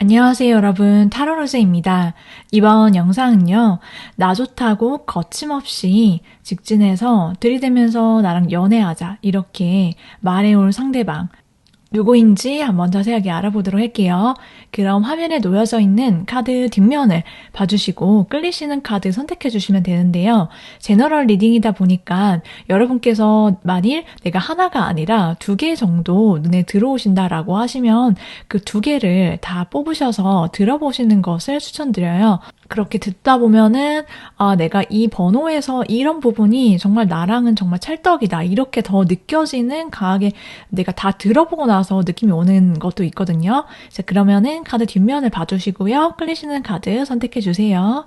안녕하세요, 여러분. 타로로즈입니다. 이번 영상은요, 나 좋다고 거침없이 직진해서 들이대면서 나랑 연애하자 이렇게 말해올 상대방 누구인지 한번 자세하게 알아보도록 할게요. 그럼 화면에 놓여져 있는 카드 뒷면을 봐주시고 끌리시는 카드 선택해 주시면 되는데요. 제너럴 리딩이다 보니까 여러분께서 만일 내가 하나가 아니라 2개 정도 눈에 들어오신다라고 하시면 그 2개를 다 뽑으셔서 들어보시는 것을 추천드려요. 그렇게 듣다 보면은 내가 이 번호에서 이런 부분이 정말 나랑은 정말 찰떡이다 이렇게 더 느껴지는, 강하게 내가 다 들어보고 나서 느낌이 오는 것도 있거든요. 자, 그러면은 카드 뒷면을 봐주시고요. 끌리시는 카드 선택해 주세요.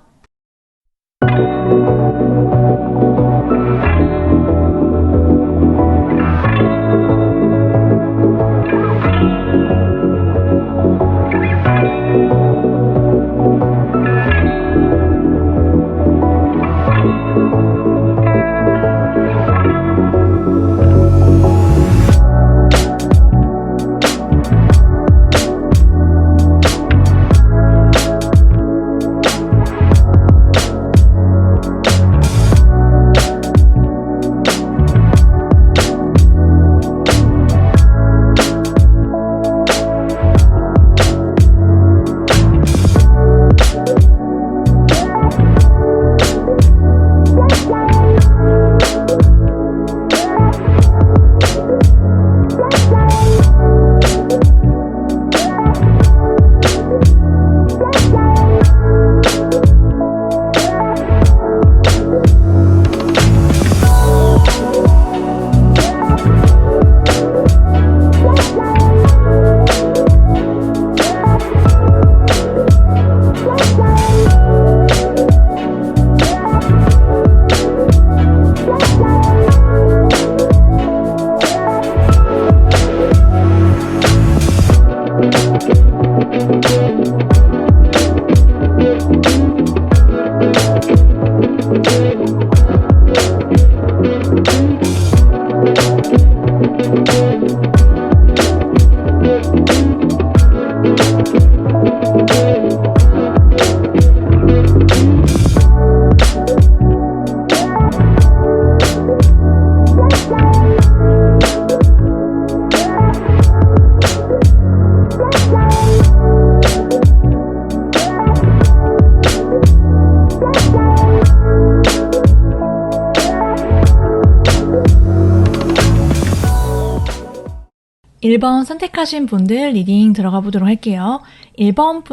일 번 선택하신 분들 리딩 들어가 보도록 할게요. 1번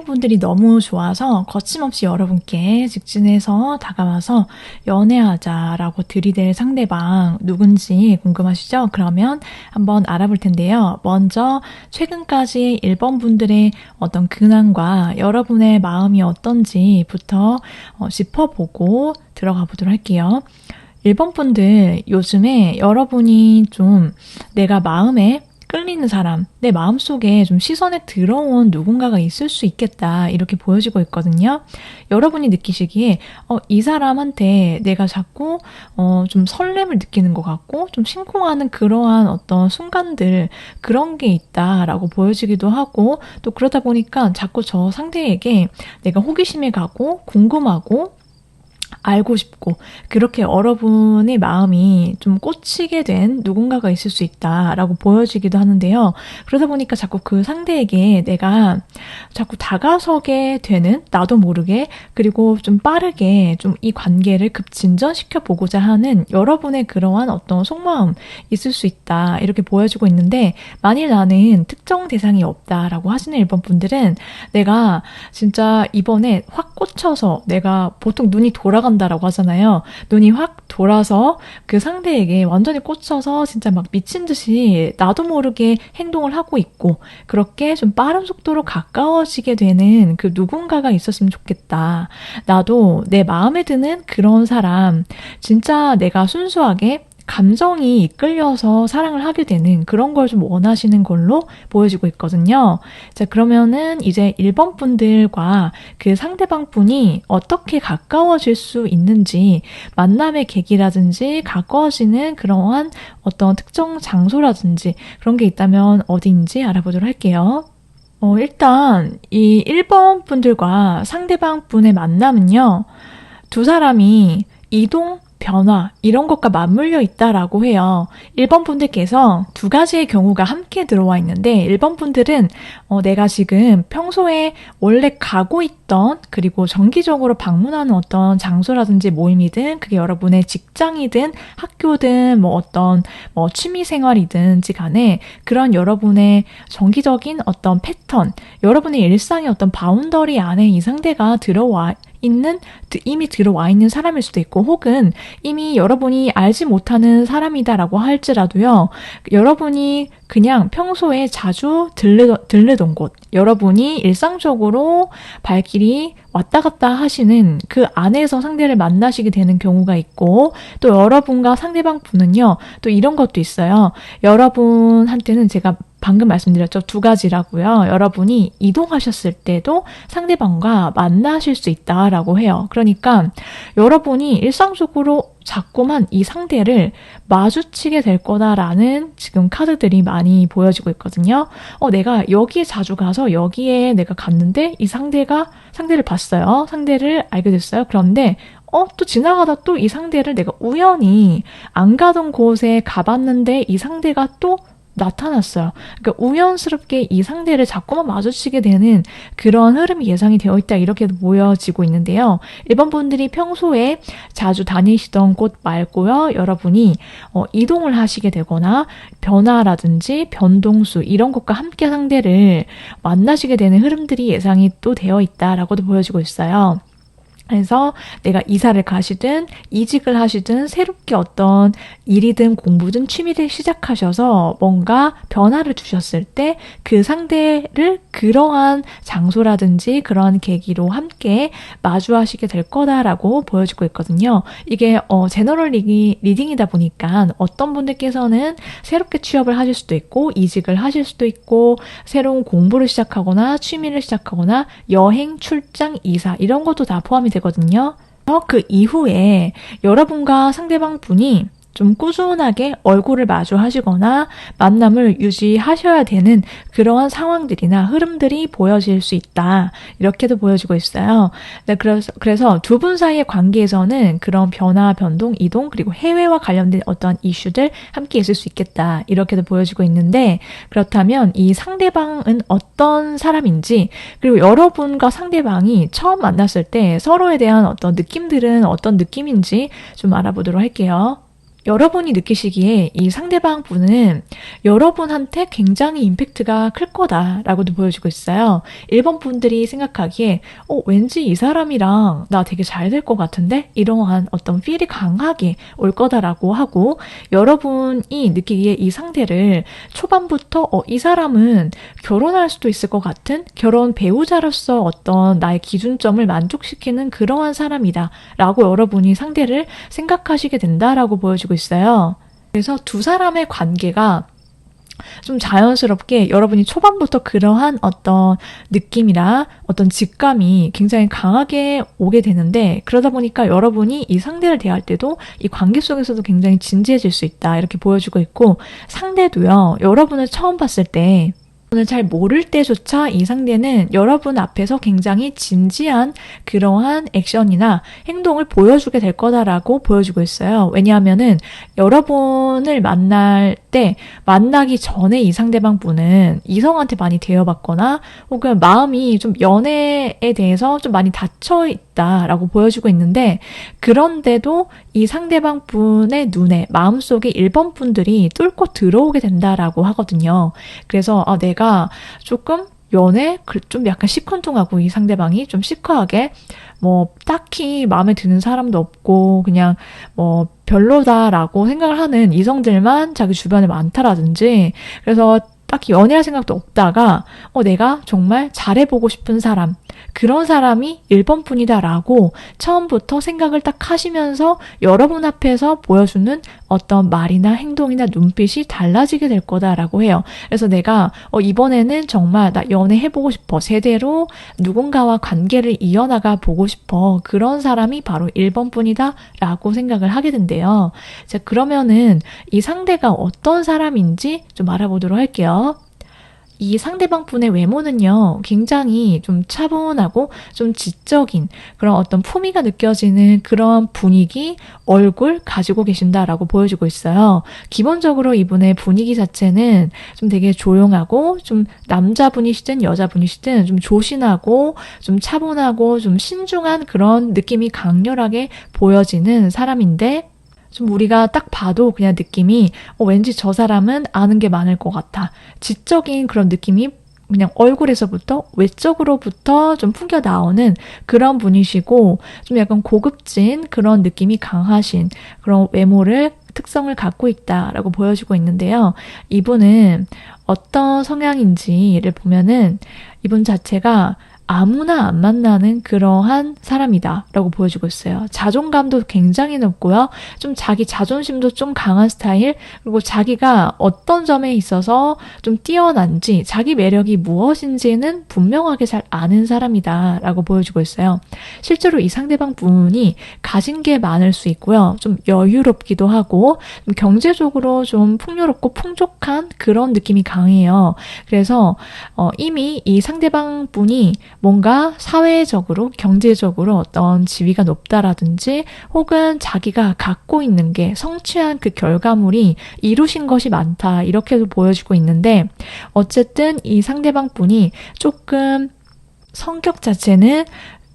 분들이 너무 좋아서 거침없이 여러분께 직진해서 다가와서 연애하자라고 들이댈 상대방 누군지 궁금하시죠? 그러면 한번 알아볼 텐데요. 먼저 최근까지 1번 분들의 어떤 근황과 여러분의 마음이 어떤지부터 짚어보고 들어가 보도록 할게요. 1번 분들, 요즘에 여러분이 좀 내가 마음에 끌리는 사람, 내 마음속에 좀 시선에 들어온 누군가가 있을 수 있겠다 이렇게 보여지고 있거든요. 여러분이 느끼시기에 이 사람한테 내가 자꾸 좀 설렘을 느끼는 것 같고 좀 심쿵하는 그러한 어떤 순간들, 그런 게 있다라고 보여지기도 하고, 또 그러다 보니까 자꾸 저 상대에게 내가 호기심이 가고 궁금하고 알고 싶고, 그렇게 여러분의 마음이 좀 꽂히게 된 누군가가 있을 수 있다라고 보여지기도 하는데요. 그러다 보니까 자꾸 그 상대에게 내가 자꾸 다가서게 되는, 나도 모르게, 그리고 좀 빠르게 좀 이 관계를 급진전시켜 보고자 하는 여러분의 그러한 어떤 속마음 있을 수 있다 이렇게 보여지고 있는데, 만일 나는 특정 대상이 없다라고 하시는 1번 분들은 내가 진짜 이번에 확 꽂혀서, 내가 보통 눈이 돌아간다라고 하잖아요. 눈이 확 돌아서 그 상대에게 완전히 꽂혀서 진짜 막 미친 듯이 나도 모르게 행동을 하고 있고, 그렇게 좀 빠른 속도로 가까워지게 되는 그 누군가가 있었으면 좋겠다. 나도 내 마음에 드는 그런 사람, 진짜 내가 순수하게 감정이 이끌려서 사랑을 하게 되는 그런 걸 좀 원하시는 걸로 보여지고 있거든요. 자, 그러면은 이제 1번 분들과 그 상대방 분이 어떻게 가까워질 수 있는지, 만남의 계기라든지 가까워지는 그러한 어떤 특정 장소라든지 그런 게 있다면 어디인지 알아보도록 할게요. 일단 이 1번 분들과 상대방 분의 만남은요. 두 사람이 이동, 변화 이런 것과 맞물려 있다라고 해요. 1번 분들께서 두 가지의 경우가 함께 들어와 있는데 1번 분들은 내가 지금 평소에 원래 가고 있던 그리고 정기적으로 방문하는 어떤 장소라든지 모임이든 그게 여러분의 직장이든 학교든 어떤 취미 생활이든지 간에 그런 여러분의 정기적인 어떤 패턴, 여러분의 일상의 어떤 바운더리 안에 이 상대가 이미 들어와 있는 사람일 수도 있고 혹은 이미 여러분이 알지 못하는 사람이다라고 할지라도요. 여러분이 그냥 평소에 자주 들르던 곳, 여러분이 일상적으로 발길이 왔다 갔다 하시는 그 안에서 상대를 만나시게 되는 경우가 있고 또 여러분과 상대방 분은요. 또 이런 것도 있어요. 여러분한테는 제가 방금 말씀드렸죠. 두 가지라고요. 여러분이 이동하셨을 때도 상대방과 만나실 수 있다라고 해요. 그러니까 여러분이 일상적으로 자꾸만 이 상대를 마주치게 될 거다라는 지금 카드들이 많이 보여지고 있거든요. 내가 여기에 자주 가서 여기에 내가 갔는데 이 상대를 봤어요. 상대를 알게 됐어요. 그런데 또 지나가다 또 이 상대를 내가 우연히 안 가던 곳에 가봤는데 이 상대가 또 나타났어요. 그러니까 우연스럽게 이 상대를 자꾸만 마주치게 되는 그런 흐름이 예상이 되어 있다 이렇게 보여지고 있는데요. 1번 분들이 평소에 자주 다니시던 곳 말고요. 여러분이 이동을 하시게 되거나 변화라든지 변동수 이런 것과 함께 상대를 만나시게 되는 흐름들이 예상이 또 되어 있다라고도 보여지고 있어요. 그래서 내가 이사를 가시든 이직을 하시든 새롭게 어떤 일이든 공부든 취미를 시작하셔서 뭔가 변화를 주셨을 때 그 상대를 그러한 장소라든지 그러한 계기로 함께 마주하시게 될 거다라고 보여지고 있거든요. 이게 제너럴 리딩이다 보니까 어떤 분들께서는 새롭게 취업을 하실 수도 있고 이직을 하실 수도 있고 새로운 공부를 시작하거나 취미를 시작하거나 여행, 출장, 이사 이런 것도 다 포함이 되거든요. 그 이후에 여러분과 상대방 분이 좀 꾸준하게 얼굴을 마주하시거나 만남을 유지하셔야 되는 그러한 상황들이나 흐름들이 보여질 수 있다. 이렇게도 보여지고 있어요. 네, 그래서 두 분 사이의 관계에서는 그런 변화, 변동, 이동 그리고 해외와 관련된 어떠한 이슈들 함께 있을 수 있겠다. 이렇게도 보여지고 있는데 그렇다면 이 상대방은 어떤 사람인지 그리고 여러분과 상대방이 처음 만났을 때 서로에 대한 어떤 느낌들은 어떤 느낌인지 좀 알아보도록 할게요. 여러분이 느끼시기에 이 상대방 분은 여러분한테 굉장히 임팩트가 클 거다라고도 보여주고 있어요. 1번 분들이 생각하기에 왠지 이 사람이랑 나 되게 잘 될 것 같은데? 이러한 어떤 필이 강하게 올 거다라고 하고 여러분이 느끼기에 이 상대를 초반부터 이 사람은 결혼할 수도 있을 것 같은 결혼 배우자로서 어떤 나의 기준점을 만족시키는 그러한 사람이다 라고 여러분이 상대를 생각하시게 된다라고 보여주고 있어요. 그래서 두 사람의 관계가 좀 자연스럽게 여러분이 초반부터 그러한 어떤 느낌이나 어떤 직감이 굉장히 강하게 오게 되는데 그러다 보니까 여러분이 이 상대를 대할 때도 이 관계 속에서도 굉장히 진지해질 수 있다 이렇게 보여주고 있고 상대도요. 여러분을 처음 봤을 때 여러분을 잘 모를 때조차 이 상대는 여러분 앞에서 굉장히 진지한 그러한 액션이나 행동을 보여주게 될 거다라고 보여주고 있어요. 왜냐하면은 여러분을 만날 때 만나기 전에 이 상대방 분은 이성한테 많이 대여받거나 혹은 마음이 좀 연애에 대해서 좀 많이 닫혀 있다라고 보여주고 있는데 그런데도 이 상대방 분의 눈에 마음속에 1번 분들이 뚫고 들어오게 된다라고 하거든요. 그래서 내가 조금 연애 좀 약간 시큰둥하고 이 상대방이 좀 시크하게 딱히 마음에 드는 사람도 없고 그냥 별로다라고 생각을 하는 이성들만 자기 주변에 많다라든지 그래서 딱히 연애할 생각도 없다가 내가 정말 잘해보고 싶은 사람 그런 사람이 1번 분이다라고 처음부터 생각을 딱 하시면서 여러분 앞에서 보여주는 어떤 말이나 행동이나 눈빛이 달라지게 될 거다라고 해요. 그래서 내가 이번에는 정말 나 연애해보고 싶어. 제대로 누군가와 관계를 이어나가 보고 싶어. 그런 사람이 바로 1번 분이다라고 생각을 하게 된대요. 자, 그러면은 이 상대가 어떤 사람인지 좀 알아보도록 할게요. 이 상대방 분의 외모는요, 굉장히 좀 차분하고 좀 지적인 그런 어떤 품위가 느껴지는 그런 분위기, 얼굴 가지고 계신다라고 보여주고 있어요. 기본적으로 이분의 분위기 자체는 좀 되게 조용하고 좀 남자분이시든 여자분이시든 좀 조신하고 좀 차분하고 좀 신중한 그런 느낌이 강렬하게 보여지는 사람인데 좀 우리가 딱 봐도 그냥 느낌이 왠지 저 사람은 아는 게 많을 것 같아. 지적인 그런 느낌이 그냥 얼굴에서부터 외적으로부터 좀 풍겨 나오는 그런 분이시고 좀 약간 고급진 그런 느낌이 강하신 그런 외모를 특성을 갖고 있다라고 보여지고 있는데요. 이분은 어떤 성향인지를 보면은 이분 자체가 아무나 안 만나는 그러한 사람이다 라고 보여주고 있어요. 자존감도 굉장히 높고요. 좀 자기 자존심도 좀 강한 스타일, 그리고 자기가 어떤 점에 있어서 좀 뛰어난지, 자기 매력이 무엇인지는 분명하게 잘 아는 사람이다 라고 보여주고 있어요. 실제로 이 상대방 분이 가진 게 많을 수 있고요. 좀 여유롭기도 하고 좀 경제적으로 좀 풍요롭고 풍족한 그런 느낌이 강해요. 그래서 이미 이 상대방 분이 뭔가 사회적으로, 경제적으로 어떤 지위가 높다라든지 혹은 자기가 갖고 있는 게 성취한 그 결과물이 이루신 것이 많다. 이렇게도 보여지고 있는데 어쨌든 이 상대방 분이 조금 성격 자체는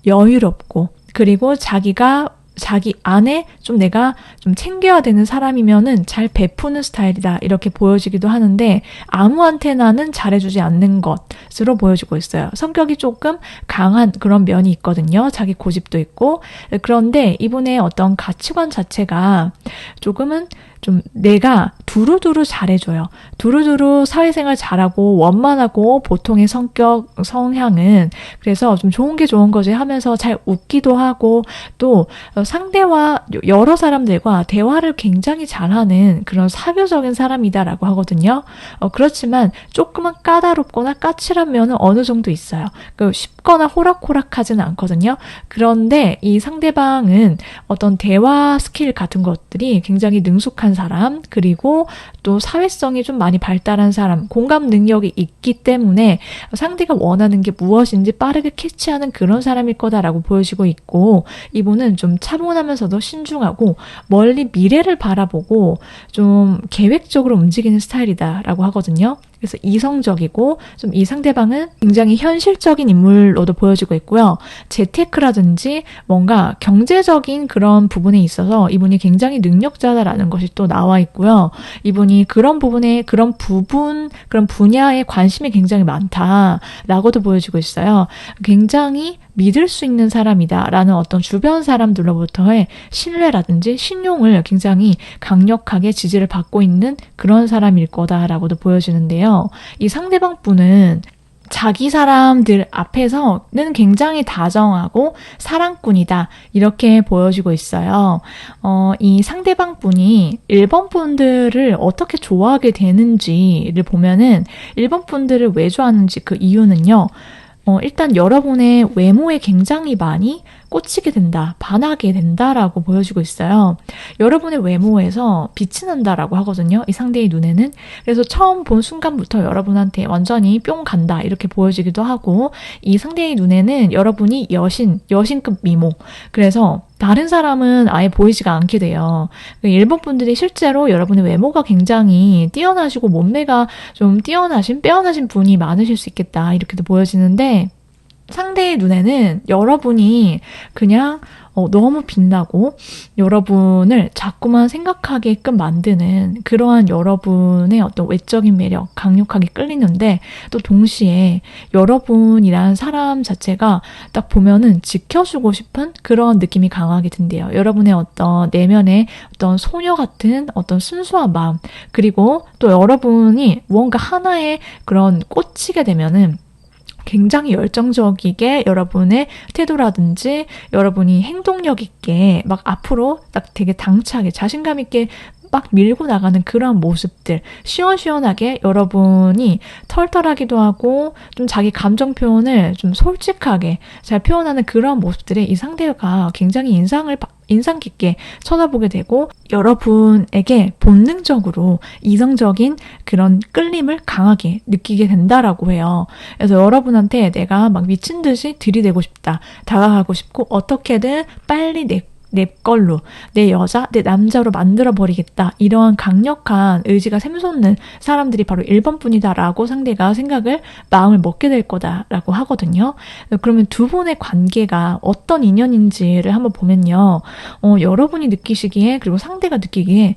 여유롭고 그리고 자기 안에 좀 내가 좀 챙겨야 되는 사람이면은 잘 베푸는 스타일이다 이렇게 보여지기도 하는데 아무한테나는 잘해주지 않는 것으로 보여지고 있어요. 성격이 조금 강한 그런 면이 있거든요. 자기 고집도 있고. 그런데 이분의 어떤 가치관 자체가 조금은 좀 내가 두루두루 잘해줘요. 두루두루 사회생활 잘하고 원만하고 보통의 성향은 그래서 좀 좋은 게 좋은 거지 하면서 잘 웃기도 하고 또 상대와 여러 사람들과 대화를 굉장히 잘하는 그런 사교적인 사람이다라고 하거든요. 그렇지만 조금은 까다롭거나 까칠한 면은 어느 정도 있어요. 쉽거나 호락호락하지는 않거든요. 그런데 이 상대방은 어떤 대화 스킬 같은 것들이 굉장히 능숙한 사람, 그리고 또 사회성이 좀 많이 발달한 사람, 공감 능력이 있기 때문에 상대가 원하는 게 무엇인지 빠르게 캐치하는 그런 사람일 거다라고 보여지고 있고, 이분은 좀 차분하면서도 신중하고 멀리 미래를 바라보고 좀 계획적으로 움직이는 스타일이다라고 하거든요. 그래서 이성적이고 좀 이 상대방은 굉장히 현실적인 인물로도 보여지고 있고요. 재테크라든지 뭔가 경제적인 그런 부분에 있어서 이분이 굉장히 능력자다라는 것이 또 나와 있고요. 이분이 그런 부분에 그런 분야에 관심이 굉장히 많다라고도 보여지고 있어요. 굉장히 믿을 수 있는 사람이다라는 어떤 주변 사람들로부터의 신뢰라든지 신용을 굉장히 강력하게 지지를 받고 있는 그런 사람일 거다라고도 보여지는데요. 이 상대방 분은 자기 사람들 앞에서는 굉장히 다정하고 사랑꾼이다 이렇게 보여지고 있어요. 이 상대방 분이 일본 분들을 어떻게 좋아하게 되는지를 보면은 일본 분들을 왜 좋아하는지 그 이유는요. 일단 여러분의 외모에 굉장히 많이 꽂히게 된다, 반하게 된다라고 보여지고 있어요. 여러분의 외모에서 빛이 난다라고 하거든요. 이 상대의 눈에는. 그래서 처음 본 순간부터 여러분한테 완전히 뿅 간다 이렇게 보여지기도 하고, 이 상대의 눈에는 여러분이 여신급 미모. 그래서 다른 사람은 아예 보이지가 않게 돼요. 일본 분들이 실제로 여러분의 외모가 굉장히 뛰어나시고 몸매가 좀 빼어나신 분이 많으실 수 있겠다 이렇게도 보여지는데, 상대의 눈에는 여러분이 그냥 너무 빛나고 여러분을 자꾸만 생각하게끔 만드는 그러한 여러분의 어떤 외적인 매력 강력하게 끌리는데, 또 동시에 여러분이란 사람 자체가 딱 보면은 지켜주고 싶은 그런 느낌이 강하게 든대요. 여러분의 어떤 내면의 어떤 소녀 같은 어떤 순수한 마음, 그리고 또 여러분이 무언가 하나에 그런 꽂히게 되면은 굉장히 열정적이게 여러분의 태도라든지 여러분이 행동력 있게 막 앞으로 딱 되게 당차게 자신감 있게 막 밀고 나가는 그런 모습들, 시원시원하게 여러분이 털털하기도 하고 좀 자기 감정 표현을 좀 솔직하게 잘 표현하는 그런 모습들에 이 상대가 굉장히 인상 깊게 쳐다보게 되고 여러분에게 본능적으로 이성적인 그런 끌림을 강하게 느끼게 된다라고 해요. 그래서 여러분한테 내가 막 미친 듯이 들이대고 싶다, 다가가고 싶고 어떻게든 빨리 내 걸로, 내 여자, 내 남자로 만들어버리겠다. 이러한 강력한 의지가 샘솟는 사람들이 바로 1번 분이다라고 상대가 마음을 먹게 될 거다라고 하거든요. 그러면 두 분의 관계가 어떤 인연인지를 한번 보면요. 여러분이 느끼시기에 그리고 상대가 느끼기에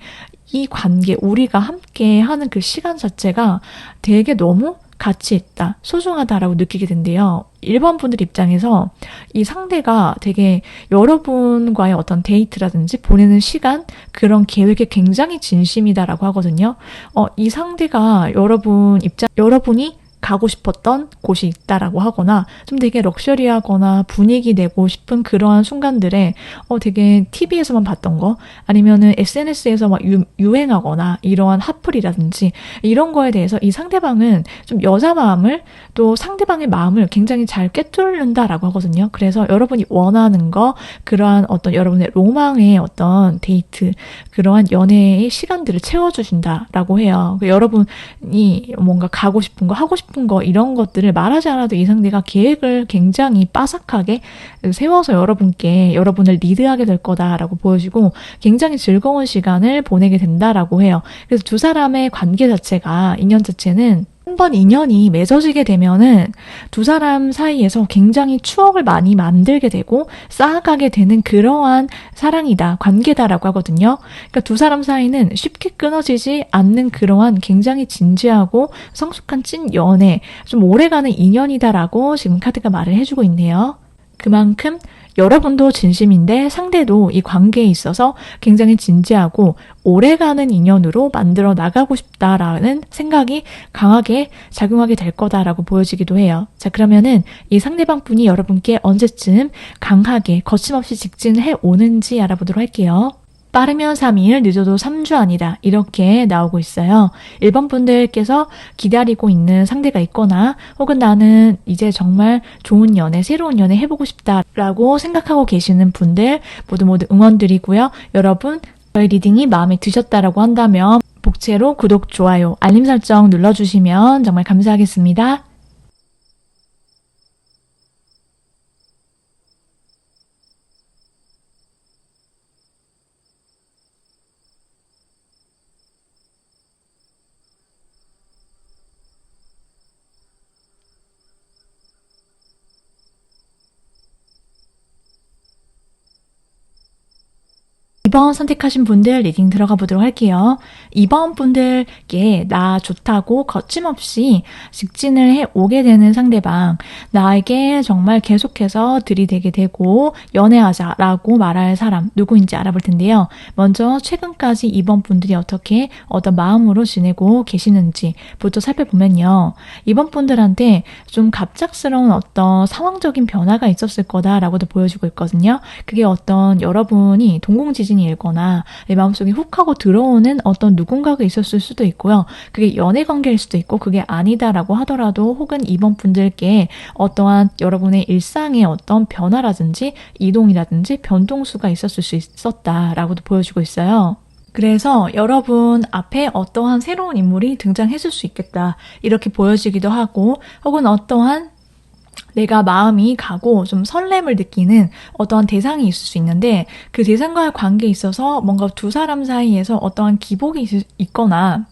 이 관계, 우리가 함께 하는 그 시간 자체가 되게 너무 가치 있다, 소중하다라고 느끼게 된대요. 1번 분들 입장에서 이 상대가 되게 여러분과의 어떤 데이트라든지 보내는 시간, 그런 계획에 굉장히 진심이다라고 하거든요. 이 상대가 여러분이 가고 싶었던 곳이 있다라고 하거나 좀 되게 럭셔리하거나 분위기 내고 싶은 그러한 순간들에 되게 TV에서만 봤던 거 아니면은 SNS에서 막 유행하거나 이러한 핫플이라든지 이런 거에 대해서 이 상대방은 좀 여자 마음을 또 상대방의 마음을 굉장히 잘 꿰뚫는다라고 하거든요. 그래서 여러분이 원하는 거, 그러한 어떤 여러분의 로망의 어떤 데이트, 그러한 연애의 시간들을 채워주신다라고 해요. 여러분이 뭔가 가고 싶은 거, 하고 싶은 거 이런 것들을 말하지 않아도 이 상대가 계획을 굉장히 빠삭하게 세워서 여러분을 리드하게 될 거다라고 보여지고 굉장히 즐거운 시간을 보내게 된다라고 해요. 그래서 두 사람의 관계 자체가, 인연 자체는 한번 인연이 맺어지게 되면은 두 사람 사이에서 굉장히 추억을 많이 만들게 되고 쌓아가게 되는 그러한 사랑이다, 관계다라고 하거든요. 그러니까 두 사람 사이는 쉽게 끊어지지 않는 그러한 굉장히 진지하고 성숙한 찐 연애, 좀 오래가는 인연이다라고 지금 카드가 말을 해주고 있네요. 그만큼 여러분도 진심인데 상대도 이 관계에 있어서 굉장히 진지하고 오래가는 인연으로 만들어 나가고 싶다라는 생각이 강하게 작용하게 될 거다라고 보여지기도 해요. 자, 그러면은 이 상대방 분이 여러분께 언제쯤 강하게 거침없이 직진해 오는지 알아보도록 할게요. 빠르면 3일, 늦어도 3주 아니다. 이렇게 나오고 있어요. 1번 분들께서 기다리고 있는 상대가 있거나 혹은 나는 이제 정말 좋은 연애, 새로운 연애 해보고 싶다라고 생각하고 계시는 분들 모두 응원드리고요. 여러분, 저희 리딩이 마음에 드셨다라고 한다면 복채로 구독, 좋아요, 알림 설정 눌러주시면 정말 감사하겠습니다. 이번 선택하신 분들 리딩 들어가 보도록 할게요. 2번 분들께 나 좋다고 거침없이 직진을 해 오게 되는 상대방, 나에게 정말 계속해서 들이대게 되고 연애하자라고 말할 사람 누구인지 알아볼 텐데요. 먼저 최근까지 2번 분들이 어떤 마음으로 지내고 계시는지부터 살펴보면요. 2번 분들한테 좀 갑작스러운 어떤 상황적인 변화가 있었을 거다라고도 보여주고 있거든요. 그게 어떤 여러분이 동공지진이 일거나 내 마음속에 훅 하고 들어오는 어떤 누군가가 있었을 수도 있고요. 그게 연애 관계일 수도 있고 그게 아니다라고 하더라도 혹은 이번 분들께 어떠한 여러분의 일상의 어떤 변화라든지 이동이라든지 변동수가 있었을 수 있었다라고도 보여주고 있어요. 그래서 여러분 앞에 어떠한 새로운 인물이 등장했을 수 있겠다, 이렇게 보여지기도 하고, 혹은 어떠한 내가 마음이 가고 좀 설렘을 느끼는 어떠한 대상이 있을 수 있는데 그 대상과의 관계에 있어서 뭔가 두 사람 사이에서 어떠한 기복이 있거나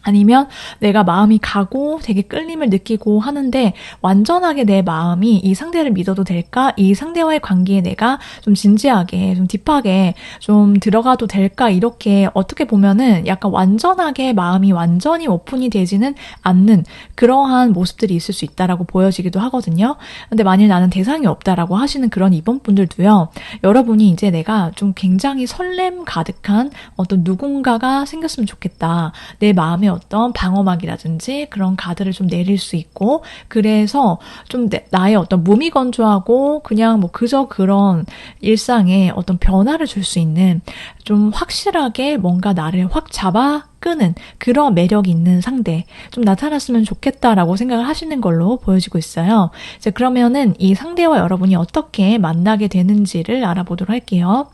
아니면 내가 마음이 가고 되게 끌림을 느끼고 하는데 완전하게 내 마음이 이 상대를 믿어도 될까? 이 상대와의 관계에 내가 좀 진지하게, 좀 딥하게 좀 들어가도 될까? 이렇게 어떻게 보면은 약간 완전하게 마음이 완전히 오픈이 되지는 않는 그러한 모습들이 있을 수 있다라고 보여지기도 하거든요. 근데 만일 나는 대상이 없다라고 하시는 그런 이번 분들도요. 여러분이 이제 내가 좀 굉장히 설렘 가득한 어떤 누군가가 생겼으면 좋겠다. 내 마음에 어떤 방어막이라든지 그런 가드를 좀 내릴 수 있고, 그래서 좀 나의 어떤 몸이 건조하고 그냥 뭐 그저 그런 일상에 어떤 변화를 줄 수 있는, 좀 확실하게 뭔가 나를 확 잡아 끄는 그런 매력 있는 상대 좀 나타났으면 좋겠다라고 생각을 하시는 걸로 보여지고 있어요. 이제 그러면은 이 상대와 여러분이 어떻게 만나게 되는지를 알아보도록 할게요.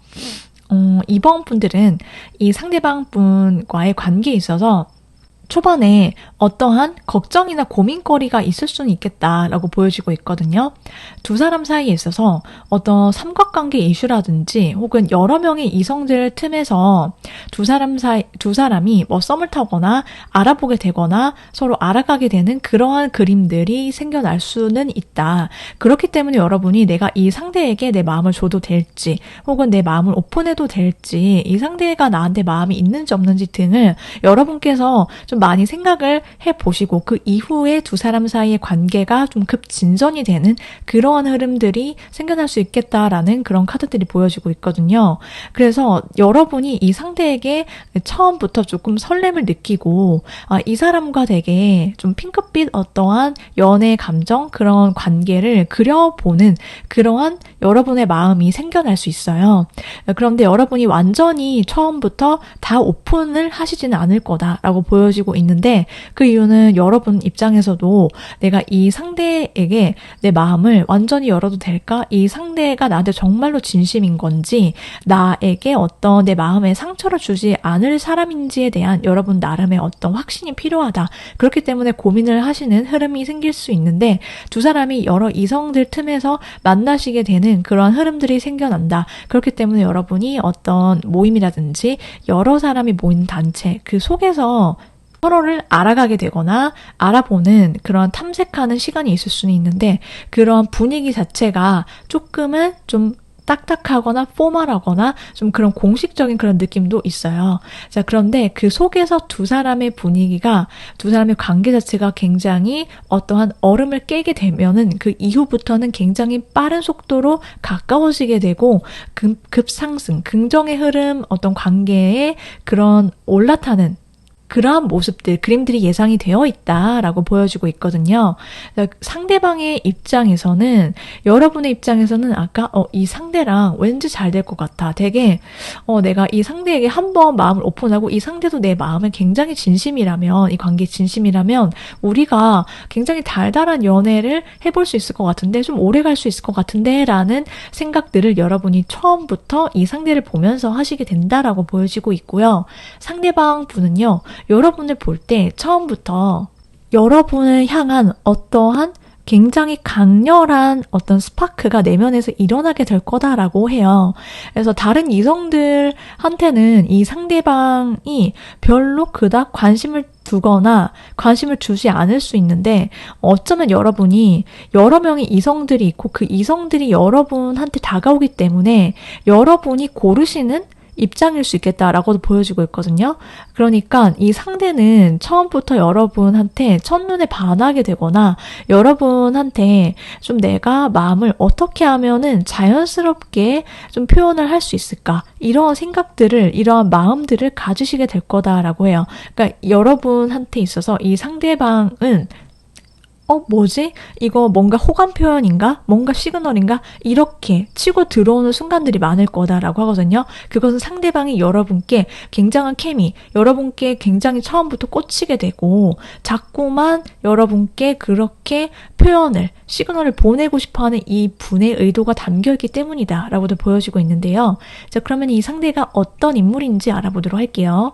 이번 분들은 이 상대방 분과의 관계에 있어서 초반에 어떠한 걱정이나 고민거리가 있을 수는 있겠다라고 보여지고 있거든요. 두 사람 사이에 있어서 어떤 삼각관계 이슈라든지 혹은 여러 명의 이성들 틈에서 두 사람이 뭐 썸을 타거나 알아보게 되거나 서로 알아가게 되는 그러한 그림들이 생겨날 수는 있다. 그렇기 때문에 여러분이 내가 이 상대에게 내 마음을 줘도 될지 혹은 내 마음을 오픈해도 될지, 이 상대가 나한테 마음이 있는지 없는지 등을 여러분께서 좀 많이 생각을 해보시고 그 이후에 두 사람 사이의 관계가 좀 급진전이 되는 그러한 흐름들이 생겨날 수 있겠다라는 그런 카드들이 보여지고 있거든요. 그래서 여러분이 이 상대에게 처음부터 조금 설렘을 느끼고 이 사람과 되게 좀 핑크빛 어떠한 연애 감정, 그런 관계를 그려보는 그러한 여러분의 마음이 생겨날 수 있어요. 그런데 여러분이 완전히 처음부터 다 오픈을 하시지는 않을 거다라고 보여지고 있는데, 그 이유는 여러분 입장에서도 내가 이 상대에게 내 마음을 완전히 열어도 될까? 이 상대가 나한테 정말로 진심인 건지, 나에게 어떤 내 마음에 상처를 주지 않을 사람인지에 대한 여러분 나름의 어떤 확신이 필요하다. 그렇기 때문에 고민을 하시는 흐름이 생길 수 있는데, 두 사람이 여러 이성들 틈에서 만나시게 되는 그런 흐름들이 생겨난다. 그렇기 때문에 여러분이 어떤 모임이라든지 여러 사람이 모이는 단체, 그 속에서 서로를 알아가게 되거나 알아보는 그런 탐색하는 시간이 있을 수는 있는데, 그런 분위기 자체가 조금은 좀 딱딱하거나 포멀하거나 좀 그런 공식적인 그런 느낌도 있어요. 자, 그런데 그 속에서 두 사람의 분위기가, 두 사람의 관계 자체가 굉장히 어떠한 얼음을 깨게 되면은 그 이후부터는 굉장히 빠른 속도로 가까워지게 되고 급상승, 긍정의 흐름, 어떤 관계에 그런 올라타는 그러한 모습들, 그림들이 예상이 되어 있다라고 보여지고 있거든요. 상대방의 입장에서는, 여러분의 입장에서는 아까 이 상대랑 왠지 잘 될 것 같아. 되게 내가 이 상대에게 한번 마음을 오픈하고 이 상대도 내 마음에 굉장히 진심이라면, 이 관계에 진심이라면 우리가 굉장히 달달한 연애를 해볼 수 있을 것 같은데, 좀 오래 갈 수 있을 것 같은데 라는 생각들을 여러분이 처음부터 이 상대를 보면서 하시게 된다라고 보여지고 있고요. 상대방 분은요, 여러분을 볼 때 처음부터 여러분을 향한 어떠한 굉장히 강렬한 어떤 스파크가 내면에서 일어나게 될 거다라고 해요. 그래서 다른 이성들한테는 이 상대방이 별로 그닥 관심을 두거나 관심을 주지 않을 수 있는데, 어쩌면 여러분이 여러 명의 이성들이 있고 그 이성들이 여러분한테 다가오기 때문에 여러분이 고르시는 입장일 수 있겠다라고도 보여지고 있거든요. 그러니까 이 상대는 처음부터 여러분한테 첫눈에 반하게 되거나 여러분한테 좀 내가 마음을 어떻게 하면은 자연스럽게 좀 표현을 할 수 있을까, 이런 생각들을, 이러한 마음들을 가지시게 될 거다라고 해요. 그러니까 여러분한테 있어서 이 상대방은 뭐지? 이거 뭔가 호감 표현인가? 뭔가 시그널인가? 이렇게 치고 들어오는 순간들이 많을 거다라고 하거든요. 그것은 상대방이 여러분께 굉장한 케미, 여러분께 굉장히 처음부터 꽂히게 되고 자꾸만 여러분께 그렇게 표현을, 시그널을 보내고 싶어하는 이 분의 의도가 담겨있기 때문이다 라고도 보여지고 있는데요. 자, 그러면 이 상대가 어떤 인물인지 알아보도록 할게요.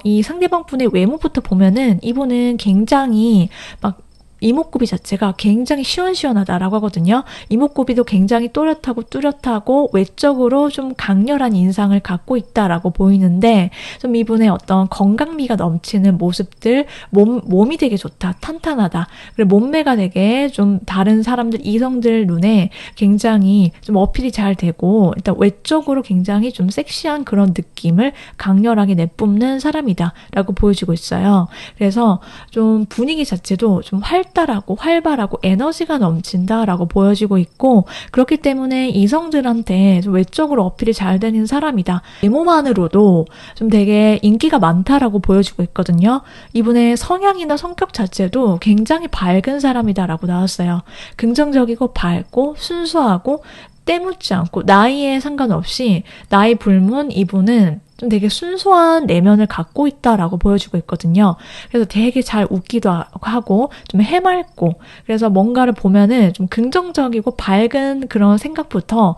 이 상대방 분의 외모부터 보면은 이분은 굉장히 막 이목구비 자체가 굉장히 시원시원하다라고 하거든요. 이목구비도 굉장히 또렷하고 뚜렷하고 외적으로 좀 강렬한 인상을 갖고 있다라고 보이는데, 좀 이분의 어떤 건강미가 넘치는 모습들, 몸이 되게 좋다, 탄탄하다, 그리고 몸매가 되게 좀 다른 사람들, 이성들 눈에 굉장히 좀 어필이 잘 되고, 일단 외적으로 굉장히 좀 섹시한 그런 느낌을 강렬하게 내뿜는 사람이다라고 보여지고 있어요. 그래서 좀 분위기 자체도 좀 활달하고 활발하고 에너지가 넘친다라고 보여지고 있고, 그렇기 때문에 이성들한테 좀 외적으로 어필이 잘 되는 사람이다. 외모만으로도 좀 되게 인기가 많다라고 보여지고 있거든요. 이분의 성향이나 성격 자체도 굉장히 밝은 사람이다라고 나왔어요. 긍정적이고 밝고 순수하고 때묻지 않고 나이에 상관없이 나이 불문 이분은 좀 되게 순수한 내면을 갖고 있다라고 보여주고 있거든요. 그래서 되게 잘 웃기도 하고 좀 해맑고, 그래서 뭔가를 보면은 좀 긍정적이고 밝은 그런 생각부터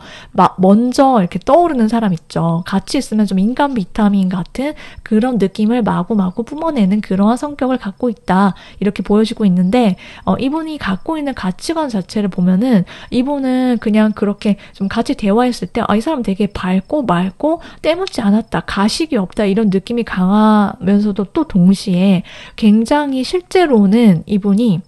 먼저 이렇게 떠오르는 사람 있죠. 같이 있으면 좀 인간 비타민 같은 그런 느낌을 마구마구 뿜어내는 그러한 성격을 갖고 있다, 이렇게 보여지고 있는데, 이분이 갖고 있는 가치관 자체를 보면은 이분은 그냥 그렇게 좀 같이 대화했을 때 이 사람 되게 밝고 맑고 때묻지 않았다, 가식이 없다, 이런 느낌이 강하면서도 또 동시에 굉장히 실제로는 이분이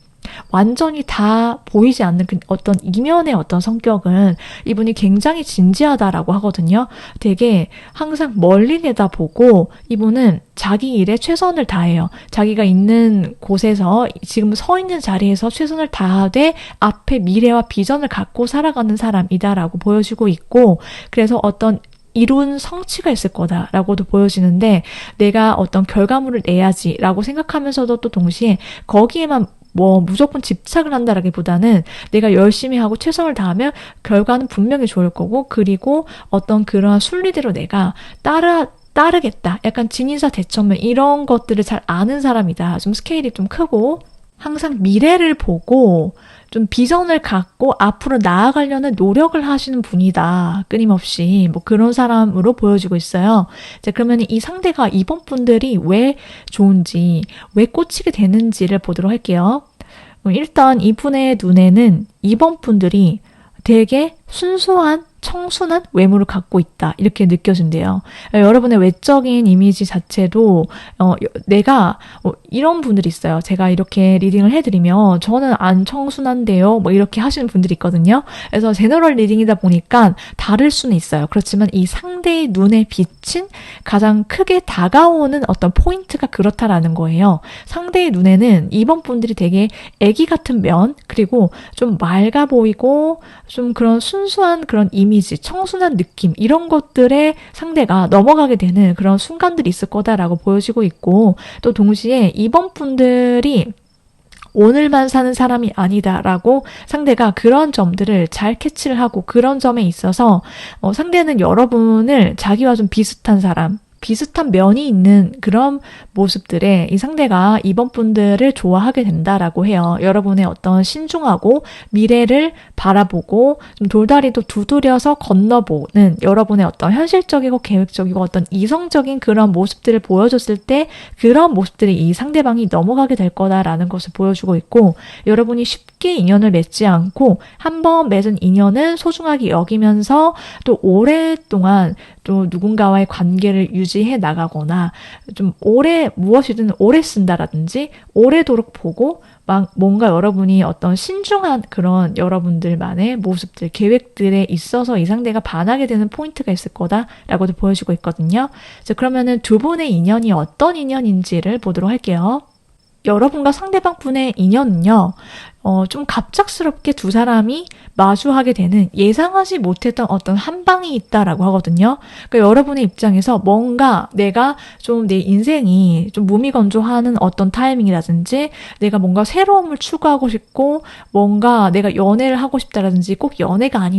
완전히 다 보이지 않는 어떤 이면의 어떤 성격은 이분이 굉장히 진지하다라고 하거든요. 되게 항상 멀리 내다보고 이분은 자기 일에 최선을 다해요. 자기가 있는 곳에서 지금 서 있는 자리에서 최선을 다하되 앞에 미래와 비전을 갖고 살아가는 사람이다라고 보여지고 있고, 그래서 어떤 이룬 성취가 있을 거다라고도 보여지는데, 내가 어떤 결과물을 내야지라고 생각하면서도 또 동시에 거기에만 무조건 집착을 한다라기보다는 내가 열심히 하고 최선을 다하면 결과는 분명히 좋을 거고, 그리고 어떤 그러한 순리대로 내가 따르겠다, 약간 진인사 대천면 이런 것들을 잘 아는 사람이다. 좀 스케일이 좀 크고 항상 미래를 보고 좀 비전을 갖고 앞으로 나아가려는 노력을 하시는 분이다. 끊임없이 그런 사람으로 보여지고 있어요. 자, 그러면 이 상대가 이번 분들이 왜 좋은지, 왜 꽂히게 되는지를 보도록 할게요. 일단 이분의 눈에는 이번 분들이 되게 순수한 청순한 외모를 갖고 있다, 이렇게 느껴진대요. 여러분의 외적인 이미지 자체도 내가 이런 분들이 있어요. 제가 이렇게 리딩을 해드리면 저는 안 청순한데요, 이렇게 하시는 분들이 있거든요. 그래서 제너럴 리딩이다 보니까 다를 수는 있어요. 그렇지만 이 상대의 눈에 비친 가장 크게 다가오는 어떤 포인트가 그렇다라는 거예요. 상대의 눈에는 이번 분들이 되게 애기 같은 면, 그리고 좀 맑아 보이고 좀 그런 순수한 그런 이미지, 청순한 느낌, 이런 것들에 상대가 넘어가게 되는 그런 순간들이 있을 거다라고 보여지고 있고, 또 동시에 이번 분들이 오늘만 사는 사람이 아니다라고 상대가 그런 점들을 잘 캐치를 하고, 그런 점에 있어서 상대는 여러분을 자기와 좀 비슷한 사람, 비슷한 면이 있는 그런 모습들에 이 상대가 이번 분들을 좋아하게 된다라고 해요. 여러분의 어떤 신중하고 미래를 바라보고 좀 돌다리도 두드려서 건너보는 여러분의 어떤 현실적이고 계획적이고 어떤 이성적인 그런 모습들을 보여줬을 때 그런 모습들이 이 상대방이 넘어가게 될 거다라는 것을 보여주고 있고, 여러분이 쉽게 인연을 맺지 않고 한번 맺은 인연은 소중하게 여기면서 또 오랫동안 또 누군가와의 관계를 유지해 나가거나 좀 무엇이든 오래 쓴다라든지 오래도록 보고 뭔가 여러분이 어떤 신중한 그런 여러분들만의 모습들, 계획들에 있어서 이 상대가 반하게 되는 포인트가 있을 거다라고도 보여지고 있거든요. 그러면은 두 분의 인연이 어떤 인연인지를 보도록 할게요. 여러분과 상대방 분의 인연은요, 좀 갑작스럽게 두 사람이 마주하게 되는 예상하지 못했던 어떤 한 방이 있다라고 하거든요. 그러니까 여러분의 입장에서 뭔가 내가 좀 내 인생이 좀 무미건조하는 어떤 타이밍이라든지 내가 뭔가 새로움을 추구하고 싶고 뭔가 내가 연애를 하고 싶다라든지 꼭 연애가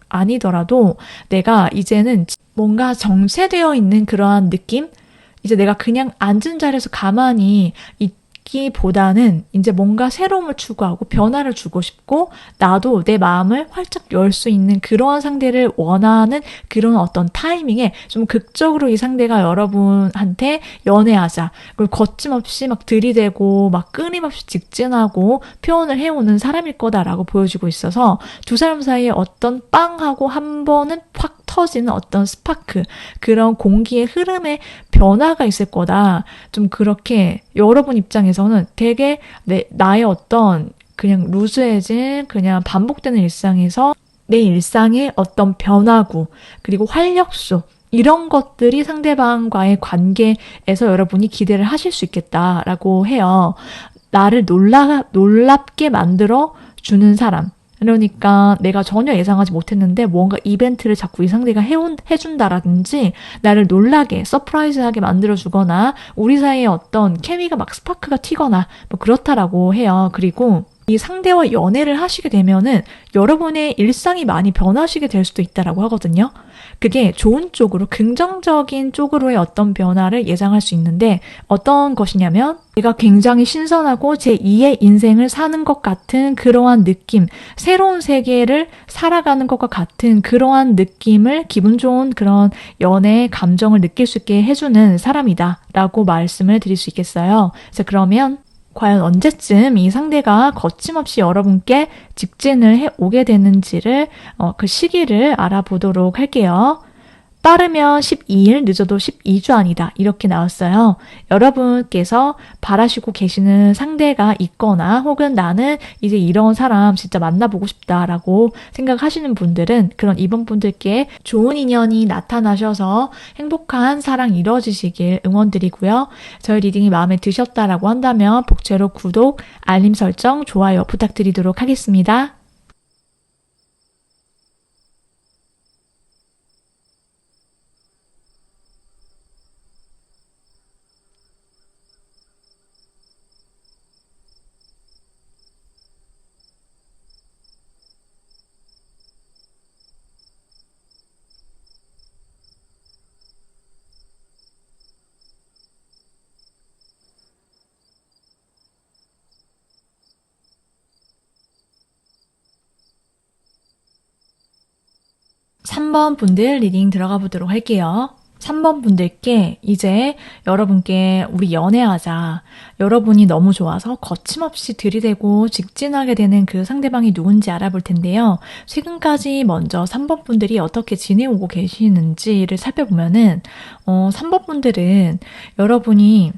아니더라도 내가 이제는 뭔가 정체되어 있는 그러한 느낌? 이제 내가 그냥 앉은 자리에서 가만히 보다는 이제 뭔가 새로움을 추구하고 변화를 주고 싶고 나도 내 마음을 활짝 열 수 있는 그러한 상대를 원하는 그런 어떤 타이밍에 좀 극적으로 이 상대가 여러분한테 연애하자, 그리고 거침없이 막 들이대고 막 끊임없이 직진하고 표현을 해오는 사람일 거다라고 보여주고 있어서 두 사람 사이에 어떤 빵하고 한 번은 확 터지는 어떤 스파크, 그런 공기의 흐름에 변화가 있을 거다. 좀 그렇게 여러분 입장에서는 되게 나의 어떤 그냥 루즈해진 그냥 반복되는 일상에서 내 일상의 어떤 변화구, 그리고 활력소, 이런 것들이 상대방과의 관계에서 여러분이 기대를 하실 수 있겠다라고 해요. 나를 놀랍게 만들어 주는 사람. 그러니까 내가 전혀 예상하지 못했는데 뭔가 이벤트를 자꾸 이 상대가 해준다라든지 나를 놀라게 서프라이즈하게 만들어주거나 우리 사이에 어떤 케미가 막 스파크가 튀거나 뭐 그렇다라고 해요. 그리고 이 상대와 연애를 하시게 되면은 여러분의 일상이 많이 변하시게 될 수도 있다라고 하거든요. 그게 좋은 쪽으로, 긍정적인 쪽으로의 어떤 변화를 예상할 수 있는데 어떤 것이냐면 내가 굉장히 신선하고 제2의 인생을 사는 것 같은 그러한 느낌, 새로운 세계를 살아가는 것과 같은 그러한 느낌을 기분 좋은 그런 연애 감정을 느낄 수 있게 해주는 사람이다 라고 말씀을 드릴 수 있겠어요. 그래서 그러면 과연 언제쯤 이 상대가 거침없이 여러분께 직진을 해 오게 되는지를 그 시기를 알아보도록 할게요. 빠르면 12일, 늦어도 12주 안이다. 이렇게 나왔어요. 여러분께서 바라시고 계시는 상대가 있거나 혹은 나는 이제 이런 사람 진짜 만나보고 싶다라고 생각하시는 분들은 그런 이번 분들께 좋은 인연이 나타나셔서 행복한 사랑 이루어지시길 응원드리고요. 저희 리딩이 마음에 드셨다라고 한다면 복제로 구독, 알림 설정, 좋아요 부탁드리도록 하겠습니다. 3번 분들 리딩 들어가 보도록 할게요. 3번 분들께 이제 여러분께 우리 연애하자. 여러분이 너무 좋아서 거침없이 들이대고 직진하게 되는 그 상대방이 누군지 알아볼 텐데요. 최근까지 먼저 3번 분들이 어떻게 지내오고 계시는지를 살펴보면은 3번 분들은 여러분이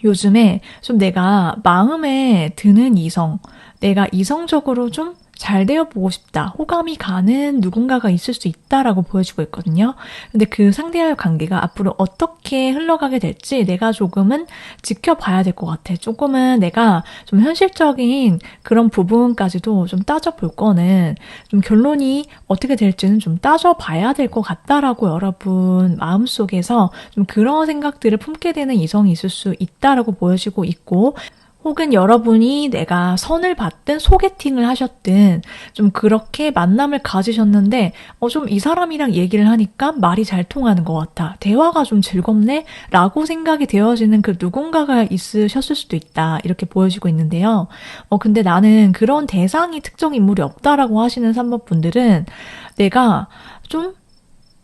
요즘에 좀 내가 마음에 드는 이성, 내가 이성적으로 좀 잘 되어보고 싶다, 호감이 가는 누군가가 있을 수 있다라고 보여주고 있거든요. 근데 그 상대와의 관계가 앞으로 어떻게 흘러가게 될지 내가 조금은 지켜봐야 될 것 같아. 조금은 내가 좀 현실적인 그런 부분까지도 좀 따져볼 거는 좀 결론이 어떻게 될지는 좀 따져봐야 될 것 같다라고 여러분 마음속에서 좀 그런 생각들을 품게 되는 이성이 있을 수 있다라고 보여지고 있고, 혹은 여러분이 내가 선을 받든 소개팅을 하셨든 좀 그렇게 만남을 가지셨는데 좀 이 사람이랑 얘기를 하니까 말이 잘 통하는 것 같아. 대화가 좀 즐겁네? 라고 생각이 되어지는 그 누군가가 있으셨을 수도 있다. 이렇게 보여지고 있는데요. 근데 나는 그런 대상이 특정 인물이 없다라고 하시는 3번 분들은 내가 좀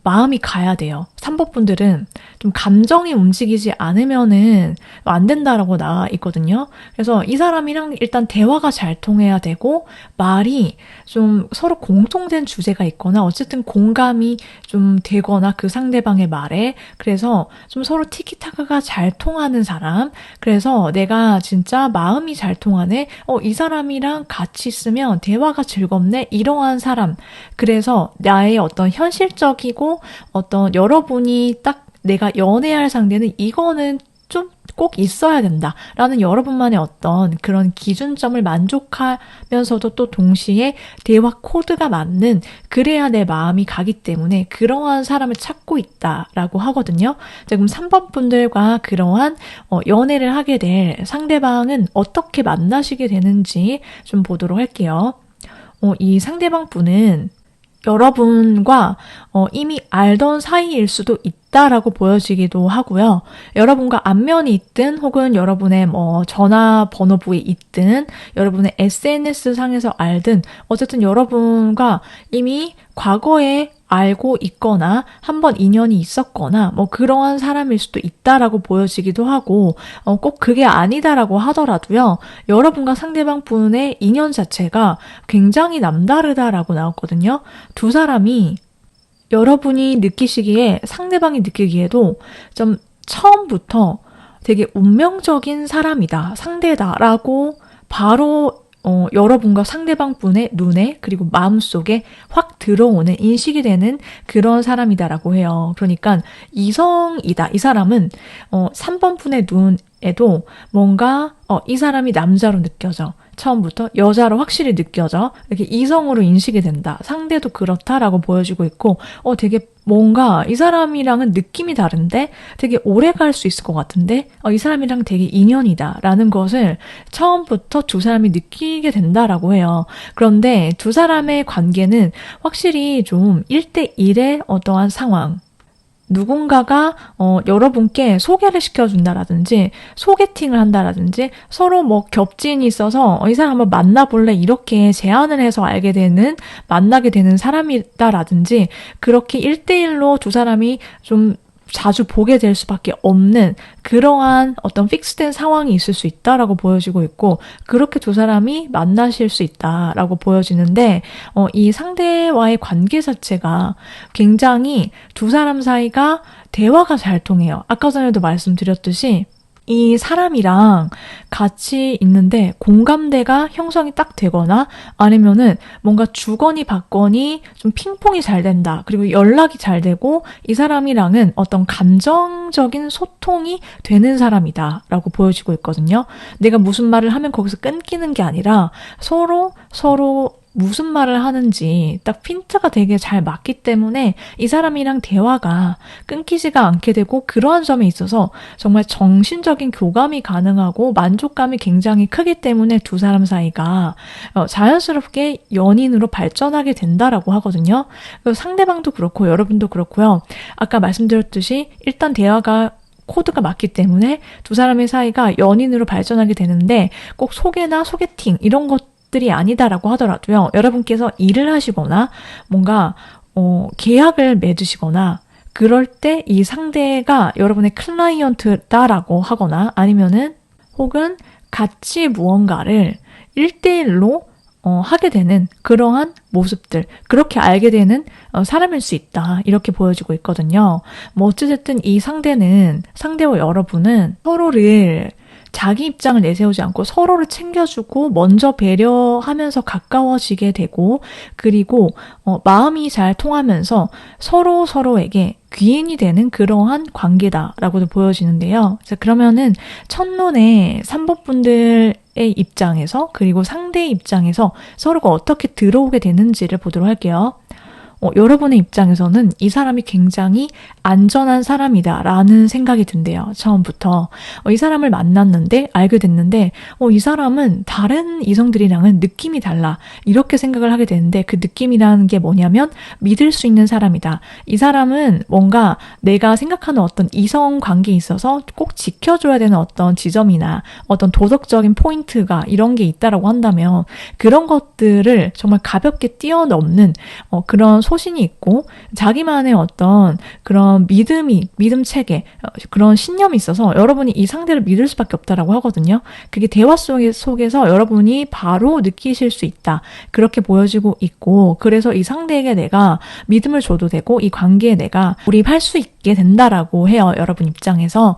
마음이 가야 돼요. 3번 분들은 좀 감정이 움직이지 않으면은 안 된다라고 나와 있거든요. 그래서 이 사람이랑 일단 대화가 잘 통해야 되고 말이 좀 서로 공통된 주제가 있거나 어쨌든 공감이 좀 되거나 그 상대방의 말에, 그래서 좀 서로 티키타카가 잘 통하는 사람, 그래서 내가 진짜 마음이 잘 통하네, 이 사람이랑 같이 있으면 대화가 즐겁네, 이러한 사람, 그래서 나의 어떤 현실적이고 어떤 여러분이 딱 내가 연애할 상대는 이거는 좀 꼭 있어야 된다라는 여러분만의 어떤 그런 기준점을 만족하면서도 또 동시에 대화 코드가 맞는, 그래야 내 마음이 가기 때문에 그러한 사람을 찾고 있다라고 하거든요. 지금 3번 분들과 그러한 연애를 하게 될 상대방은 어떻게 만나시게 되는지 좀 보도록 할게요. 이 상대방 분은 여러분과 이미 알던 사이일 수도 있다라고 보여지기도 하고요. 여러분과 안면이 있든 혹은 여러분의 전화번호부에 있든 여러분의 SNS 상에서 알든 어쨌든 여러분과 이미 과거에 알고 있거나 한번 인연이 있었거나 그러한 사람일 수도 있다라고 보여지기도 하고, 꼭 그게 아니다라고 하더라도요, 여러분과 상대방 분의 인연 자체가 굉장히 남다르다라고 나왔거든요. 두 사람이 여러분이 느끼시기에, 상대방이 느끼기에도 좀 처음부터 되게 운명적인 사람이다, 상대다라고 바로 여러분과 상대방 분의 눈에 그리고 마음속에 확 들어오는 인식이 되는 그런 사람이다라고 해요. 그러니까 이성이다. 이 사람은 3번 분의 눈에도 뭔가 이 사람이 남자로 느껴져. 처음부터 여자로 확실히 느껴져. 이렇게 이성으로 인식이 된다. 상대도 그렇다라고 보여주고 있고 되게 뭔가 이 사람이랑은 느낌이 다른데 되게 오래 갈 수 있을 것 같은데 이 사람이랑 되게 인연이다 라는 것을 처음부터 두 사람이 느끼게 된다라고 해요. 그런데 두 사람의 관계는 확실히 좀 1대1의 어떠한 상황, 누군가가 여러분께 소개를 시켜준다라든지 소개팅을 한다라든지 서로 뭐 겹친이 있어서 이 사람 한번 만나볼래 이렇게 제안을 해서 만나게 되는 사람이다라든지 그렇게 1대1로 두 사람이 좀 자주 보게 될 수밖에 없는 그러한 어떤 픽스된 상황이 있을 수 있다라고 보여지고 있고 그렇게 두 사람이 만나실 수 있다라고 보여지는데 이 상대와의 관계 자체가 굉장히 두 사람 사이가 대화가 잘 통해요. 아까 전에도 말씀드렸듯이 이 사람이랑 같이 있는데 공감대가 형성이 딱 되거나 아니면은 뭔가 주거니 받거니 좀 핑퐁이 잘 된다. 그리고 연락이 잘 되고 이 사람이랑은 어떤 감정적인 소통이 되는 사람이다 라고 보여지고 있거든요. 내가 무슨 말을 하면 거기서 끊기는 게 아니라 서로 무슨 말을 하는지 딱 핀트가 되게 잘 맞기 때문에 이 사람이랑 대화가 끊기지가 않게 되고 그러한 점에 있어서 정말 정신적인 교감이 가능하고 만족감이 굉장히 크기 때문에 두 사람 사이가 자연스럽게 연인으로 발전하게 된다라고 하거든요. 상대방도 그렇고 여러분도 그렇고요. 아까 말씀드렸듯이 일단 대화가 코드가 맞기 때문에 두 사람의 사이가 연인으로 발전하게 되는데 꼭 소개나 소개팅 이런 것들이 아니다라고 하더라도요. 여러분께서 일을 하시거나 뭔가 계약을 맺으시거나 그럴 때 이 상대가 여러분의 클라이언트다라고 하거나 아니면은 혹은 같이 무언가를 1대1로 하게 되는 그러한 모습들, 그렇게 알게 되는 사람일 수 있다. 이렇게 보여지고 있거든요. 뭐 어찌됐든 이 상대와 여러분은 서로를 자기 입장을 내세우지 않고 서로를 챙겨주고 먼저 배려하면서 가까워지게 되고 그리고 마음이 잘 통하면서 서로에게 귀인이 되는 그러한 관계다라고도 보여지는데요. 그러면은 첫눈에 3번 분들의 입장에서 그리고 상대의 입장에서 서로가 어떻게 들어오게 되는지를 보도록 할게요. 여러분의 입장에서는 이 사람이 굉장히 안전한 사람이다라는 생각이 든대요. 처음부터. 이 사람을 만났는데 알게 됐는데 이 사람은 다른 이성들이랑은 느낌이 달라. 이렇게 생각을 하게 되는데 그 느낌이라는 게 뭐냐면 믿을 수 있는 사람이다. 이 사람은 뭔가 내가 생각하는 어떤 이성 관계에 있어서 꼭 지켜줘야 되는 어떤 지점이나 어떤 도덕적인 포인트가 이런 게 있다라고 한다면 그런 것들을 정말 가볍게 뛰어넘는 그런 소신이 있고 자기만의 어떤 그런 믿음 체계, 그런 신념이 있어서 여러분이 이 상대를 믿을 수밖에 없다라고 하거든요. 그게 대화 속에서 여러분이 바로 느끼실 수 있다. 그렇게 보여지고 있고 그래서 이 상대에게 내가 믿음을 줘도 되고 이 관계에 내가 몰입할 수 있게 된다라고 해요. 여러분 입장에서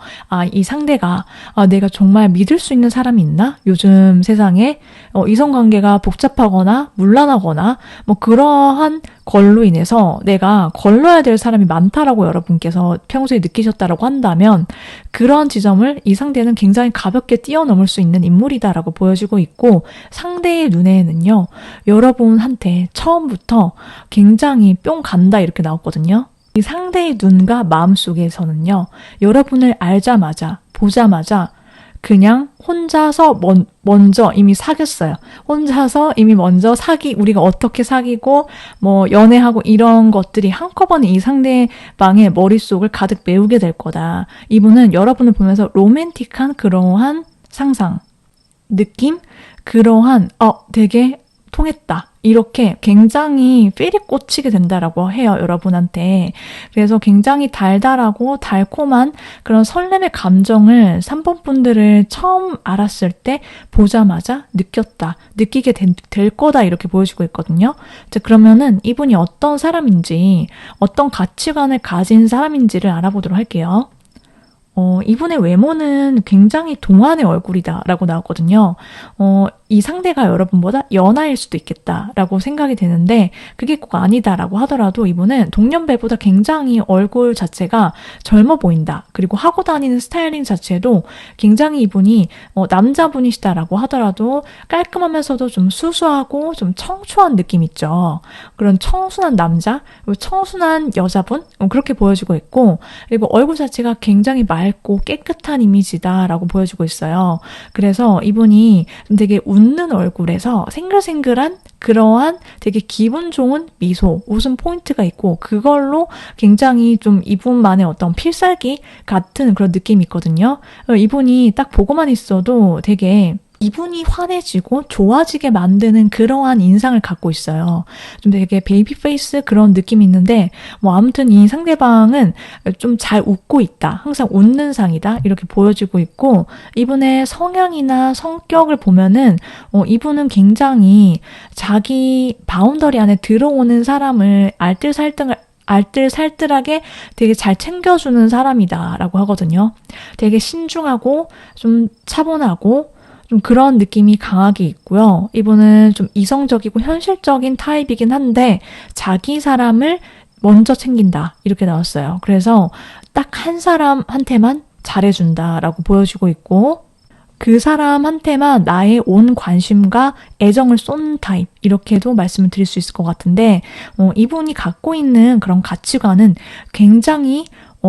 이 상대가 내가 정말 믿을 수 있는 사람이 있나? 요즘 세상에 이성관계가 복잡하거나 문란하거나 뭐 그러한 걸로 인해서 내가 걸러야 될 사람이 많다라고 여러분께서 평소에 느끼셨다라고 한다면 그런 지점을 이 상대는 굉장히 가볍게 뛰어넘을 수 있는 인물이다라고 보여지고 있고 상대의 눈에는요. 여러분한테 처음부터 굉장히 뿅 간다 이렇게 나왔거든요. 이 상대의 눈과 마음속에서는요. 여러분을 알자마자 보자마자 그냥 혼자서 먼저 이미 사귀었어요. 혼자서 이미 먼저 우리가 어떻게 사귀고 뭐 연애하고 이런 것들이 한꺼번에 이 상대방의 머릿속을 가득 메우게 될 거다. 이분은 여러분을 보면서 로맨틱한 그러한 상상, 느낌, 그러한 되게 통했다. 이렇게 굉장히 필이 꽂히게 된다라고 해요. 여러분한테. 그래서 굉장히 달달하고 달콤한 그런 설렘의 감정을 3번 분들을 처음 알았을 때 보자마자 느끼게 될 거다 이렇게 보여지고 있거든요. 그러면은 이분이 어떤 사람인지 어떤 가치관을 가진 사람인지를 알아보도록 할게요. 이분의 외모는 굉장히 동안의 얼굴이다 라고 나왔거든요. 이 상대가 여러분보다 연하일 수도 있겠다라고 생각이 되는데 그게 꼭 아니다라고 하더라도 이분은 동년배보다 굉장히 얼굴 자체가 젊어 보인다. 그리고 하고 다니는 스타일링 자체도 굉장히 이분이 남자분이시다라고 하더라도 깔끔하면서도 좀 수수하고 좀 청초한 느낌 있죠. 그런 청순한 남자, 그리고 청순한 여자분 그렇게 보여지고 있고 그리고 얼굴 자체가 굉장히 맑고 깨끗한 이미지다라고 보여지고 있어요. 그래서 이분이 좀 되게 웃는 얼굴에서 생글생글한 그러한 되게 기분 좋은 미소, 웃음 포인트가 있고 그걸로 굉장히 좀 이분만의 어떤 필살기 같은 그런 느낌이 있거든요. 이분이 딱 보고만 있어도 되게 이분이 환해지고 좋아지게 만드는 그러한 인상을 갖고 있어요. 좀 되게 베이비 페이스 그런 느낌이 있는데 뭐 아무튼 이 상대방은 좀 잘 웃고 있다. 항상 웃는 상이다. 이렇게 보여지고 있고 이분의 성향이나 성격을 보면은 이분은 굉장히 자기 바운더리 안에 들어오는 사람을 알뜰살뜰하게 되게 잘 챙겨주는 사람이다라고 하거든요. 되게 신중하고 좀 차분하고 좀 그런 느낌이 강하게 있고요. 이분은 좀 이성적이고 현실적인 타입이긴 한데 자기 사람을 먼저 챙긴다. 이렇게 나왔어요. 그래서 딱 한 사람한테만 잘해준다라고 보여지고 있고 그 사람한테만 나의 온 관심과 애정을 쏟는 타입 이렇게도 말씀을 드릴 수 있을 것 같은데 이분이 갖고 있는 그런 가치관은 굉장히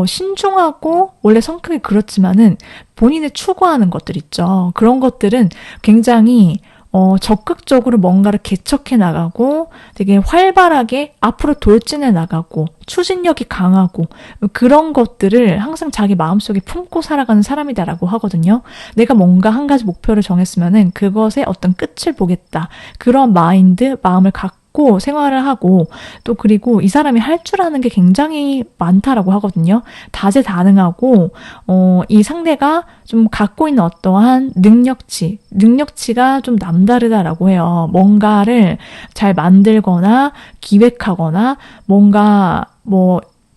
신중하고 원래 성격이 그렇지만은 본인의 추구하는 것들 있죠. 그런 것들은 굉장히 적극적으로 뭔가를 개척해 나가고 되게 활발하게 앞으로 돌진해 나가고 추진력이 강하고 그런 것들을 항상 자기 마음속에 품고 살아가는 사람이다라고 하거든요. 내가 뭔가 한 가지 목표를 정했으면은 그것의 어떤 끝을 보겠다. 그런 마음을 갖고 생활을 하고 또 그리고 이 사람이 할 줄 아는 게 굉장히 많다라고 하거든요. 다재다능하고 이 상대가 좀 갖고 있는 어떠한 능력치가 좀 남다르다라고 해요. 뭔가를 잘 만들거나 기획하거나 뭔가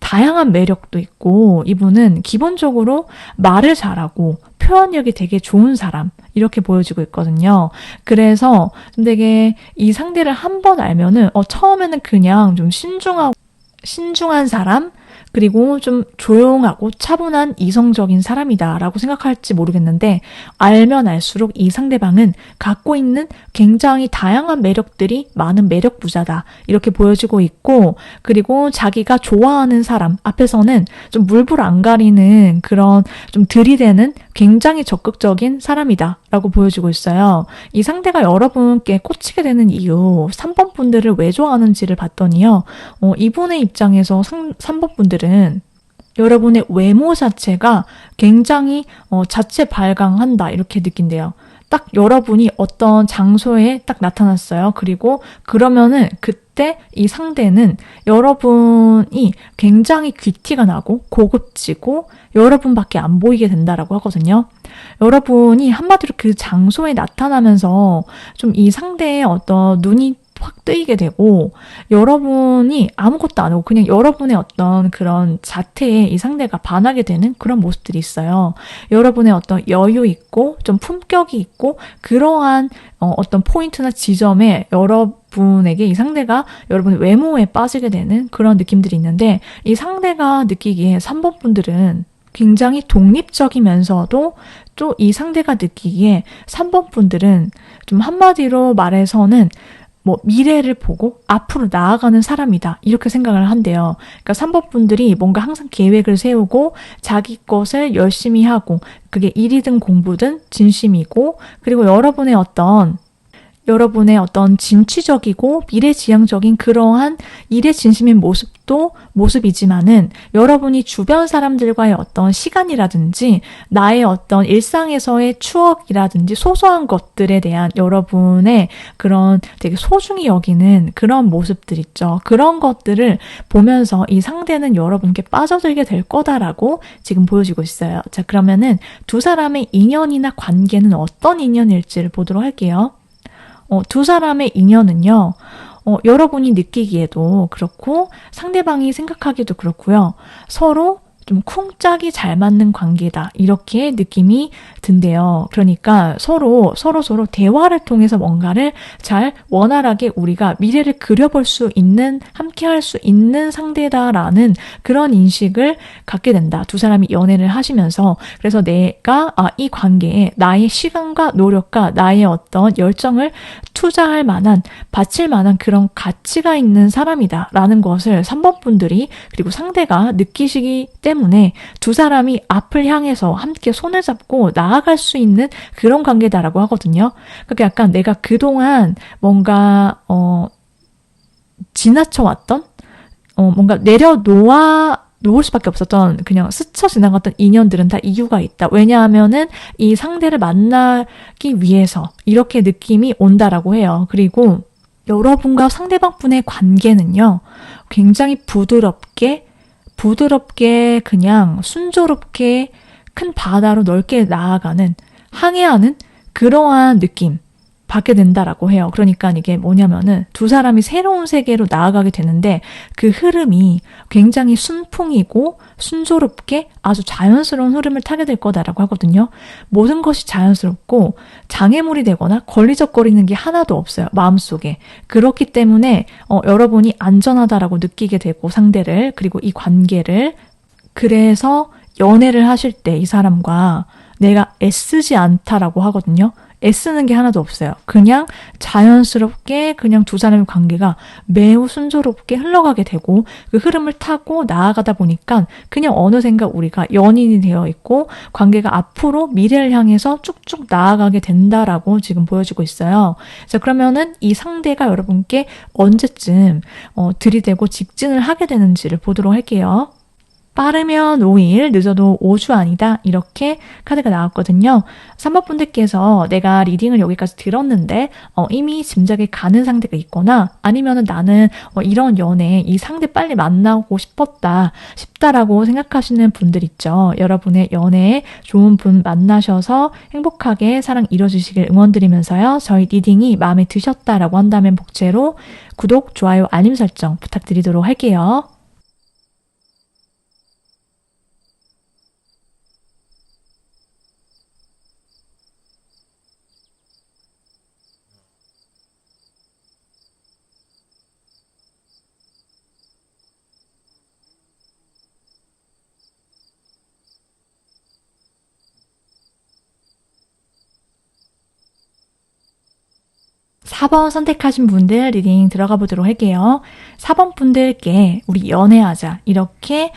다양한 매력도 있고 이분은 기본적으로 말을 잘하고 표현력이 되게 좋은 사람 이렇게 보여지고 있거든요. 그래서 좀 되게 이 상대를 한 번 알면은 처음에는 그냥 좀 신중한 사람 그리고 좀 조용하고 차분한 이성적인 사람이다라고 생각할지 모르겠는데 알면 알수록 이 상대방은 갖고 있는 굉장히 다양한 매력들이 많은 매력 부자다 이렇게 보여지고 있고 그리고 자기가 좋아하는 사람 앞에서는 좀 물불 안 가리는 그런 좀 들이대는 굉장히 적극적인 사람이다 라고 보여지고 있어요. 이 상대가 여러분께 꽂히게 되는 이유 3번 분들을 왜 좋아하는지를 봤더니요. 이분의 입장에서 3번 분들은 여러분의 외모 자체가 굉장히 자체 발광한다 이렇게 느낀대요. 딱 여러분이 어떤 장소에 딱 나타났어요. 그리고 그러면은 그때 이 상대는 여러분이 굉장히 귀티가 나고 고급지고 여러분밖에 안 보이게 된다라고 하거든요. 여러분이 한마디로 그 장소에 나타나면서 좀 이 상대의 어떤 눈이 확 뜨이게 되고 여러분이 아무것도 안 하고 그냥 여러분의 어떤 그런 자태에 이 상대가 반하게 되는 그런 모습들이 있어요. 여러분의 어떤 여유 있고 좀 품격이 있고 그러한 어떤 포인트나 지점에 여러분에게 이 상대가 여러분의 외모에 빠지게 되는 그런 느낌들이 있는데 이 상대가 느끼기에 3번 분들은 굉장히 독립적이면서도 또 이 상대가 느끼기에 3번 분들은 좀 한마디로 말해서는 미래를 보고 앞으로 나아가는 사람이다. 이렇게 생각을 한대요. 그러니까 3번 분들이 뭔가 항상 계획을 세우고 자기 것을 열심히 하고 그게 일이든 공부든 진심이고 그리고 여러분의 어떤 진취적이고 미래지향적인 그러한 일에 진심인 모습이지만은 여러분이 주변 사람들과의 어떤 시간이라든지 나의 어떤 일상에서의 추억이라든지 소소한 것들에 대한 여러분의 그런 되게 소중히 여기는 그런 모습들 있죠. 그런 것들을 보면서 이 상대는 여러분께 빠져들게 될 거다라고 지금 보여지고 있어요. 자, 그러면은 두 사람의 인연이나 관계는 어떤 인연일지를 보도록 할게요. 두 사람의 인연은요, 여러분이 느끼기에도 그렇고 상대방이 생각하기도 그렇고요. 서로 좀 쿵짝이 잘 맞는 관계다. 이렇게 느낌이 든대요. 그러니까 서로 대화를 통해서 뭔가를 잘 원활하게 우리가 미래를 그려볼 수 있는, 함께 할 수 있는 상대다라는 그런 인식을 갖게 된다. 두 사람이 연애를 하시면서. 그래서 내가 이 관계에 나의 시간과 노력과 나의 어떤 열정을 투자할 만한, 바칠 만한 그런 가치가 있는 사람이다. 라는 것을 3번 분들이 그리고 상대가 느끼시기 때문에 두 사람이 앞을 향해서 함께 손을 잡고 나아갈 수 있는 그런 관계다라고 하거든요. 그러니까 약간 내가 그동안 뭔가 지나쳐왔던 뭔가 놓을 수밖에 없었던 그냥 스쳐 지나갔던 인연들은 다 이유가 있다. 왜냐하면은 이 상대를 만나기 위해서 이렇게 느낌이 온다라고 해요. 그리고 여러분과 상대방분의 관계는요, 굉장히 부드럽게 그냥 순조롭게 큰 바다로 넓게 나아가는, 항해하는 그러한 느낌 받게 된다라고 해요. 그러니까 이게 뭐냐면은 두 사람이 새로운 세계로 나아가게 되는데 그 흐름이 굉장히 순풍이고 순조롭게 아주 자연스러운 흐름을 타게 될 거다라고 하거든요. 모든 것이 자연스럽고 장애물이 되거나 걸리적거리는 게 하나도 없어요. 마음속에. 그렇기 때문에 여러분이 안전하다라고 느끼게 되고 상대를, 그리고 이 관계를, 그래서 연애를 하실 때 이 사람과 내가 애쓰지 않다라고 하거든요. 애쓰는 게 하나도 없어요. 그냥 자연스럽게 그냥 두 사람의 관계가 매우 순조롭게 흘러가게 되고 그 흐름을 타고 나아가다 보니까 그냥 어느샌가 우리가 연인이 되어 있고 관계가 앞으로 미래를 향해서 쭉쭉 나아가게 된다라고 지금 보여지고 있어요. 자, 그러면은 이 상대가 여러분께 언제쯤 들이대고 직진을 하게 되는지를 보도록 할게요. 빠르면 5일, 늦어도 5주 아니다. 이렇게 카드가 나왔거든요. 3번 분들께서 내가 리딩을 여기까지 들었는데 이미 짐작이 가는 상대가 있거나 아니면은 나는 이런 연애, 이 상대 빨리 만나고 싶다라고 생각하시는 분들 있죠. 여러분의 연애에 좋은 분 만나셔서 행복하게 사랑 이뤄주시길 응원드리면서요. 저희 리딩이 마음에 드셨다라고 한다면 복제로 구독, 좋아요, 알림 설정 부탁드리도록 할게요. 4번 선택하신 분들 리딩 들어가 보도록 할게요. 4번 분들께 우리 연애하자 이렇게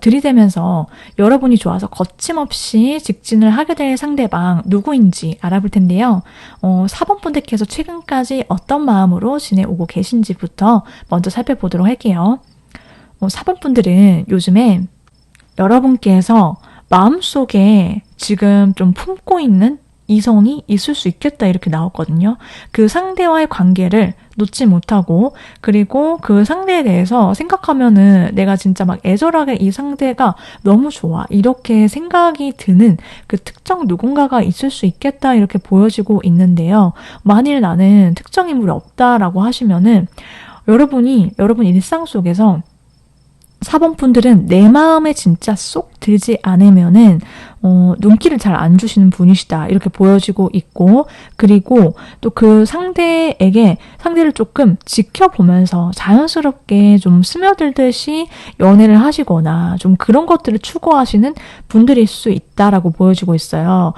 들이대면서 여러분이 좋아서 거침없이 직진을 하게 될 상대방 누구인지 알아볼 텐데요. 4번 분들께서 최근까지 어떤 마음으로 지내오고 계신지부터 먼저 살펴보도록 할게요. 4번 분들은 요즘에 여러분께서 마음속에 지금 좀 품고 있는 이성이 있을 수 있겠다 이렇게 나왔거든요. 그 상대와의 관계를 놓지 못하고 그리고 그 상대에 대해서 생각하면은 내가 진짜 막 애절하게 이 상대가 너무 좋아 이렇게 생각이 드는 그 특정 누군가가 있을 수 있겠다 이렇게 보여지고 있는데요. 만일 나는 특정 인물이 없다라고 하시면은 여러분 일상 속에서 4번 분들은 내 마음에 진짜 쏙 들지 않으면은 눈길을 잘 안 주시는 분이시다 이렇게 보여지고 있고 그리고 또 그 상대를 조금 지켜보면서 자연스럽게 좀 스며들듯이 연애를 하시거나 좀 그런 것들을 추구하시는 분들일 수 있다라고 보여지고 있어요.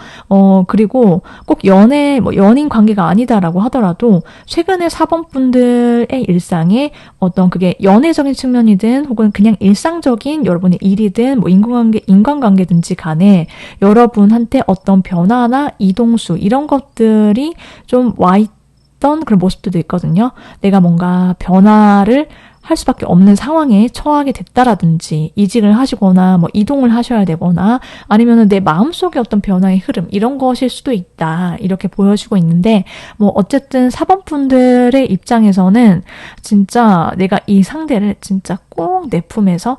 그리고 꼭 연인 관계가 아니다라고 하더라도 최근에 4번 분들의 일상에 어떤 그게 연애적인 측면이든 혹은 그냥 일상적인 여러분의 일이든 뭐 인간관계든지 간에 여러분한테 어떤 변화나 이동수 이런 것들이 좀 와 있던 그런 모습들도 있거든요. 내가 뭔가 변화를 할 수밖에 없는 상황에 처하게 됐다라든지 이직을 하시거나 뭐 이동을 하셔야 되거나 아니면은 내 마음속에 어떤 변화의 흐름 이런 것일 수도 있다 이렇게 보여지고 있는데 뭐 어쨌든 4번 분들의 입장에서는 진짜 내가 이 상대를 진짜 꼭 내 품에서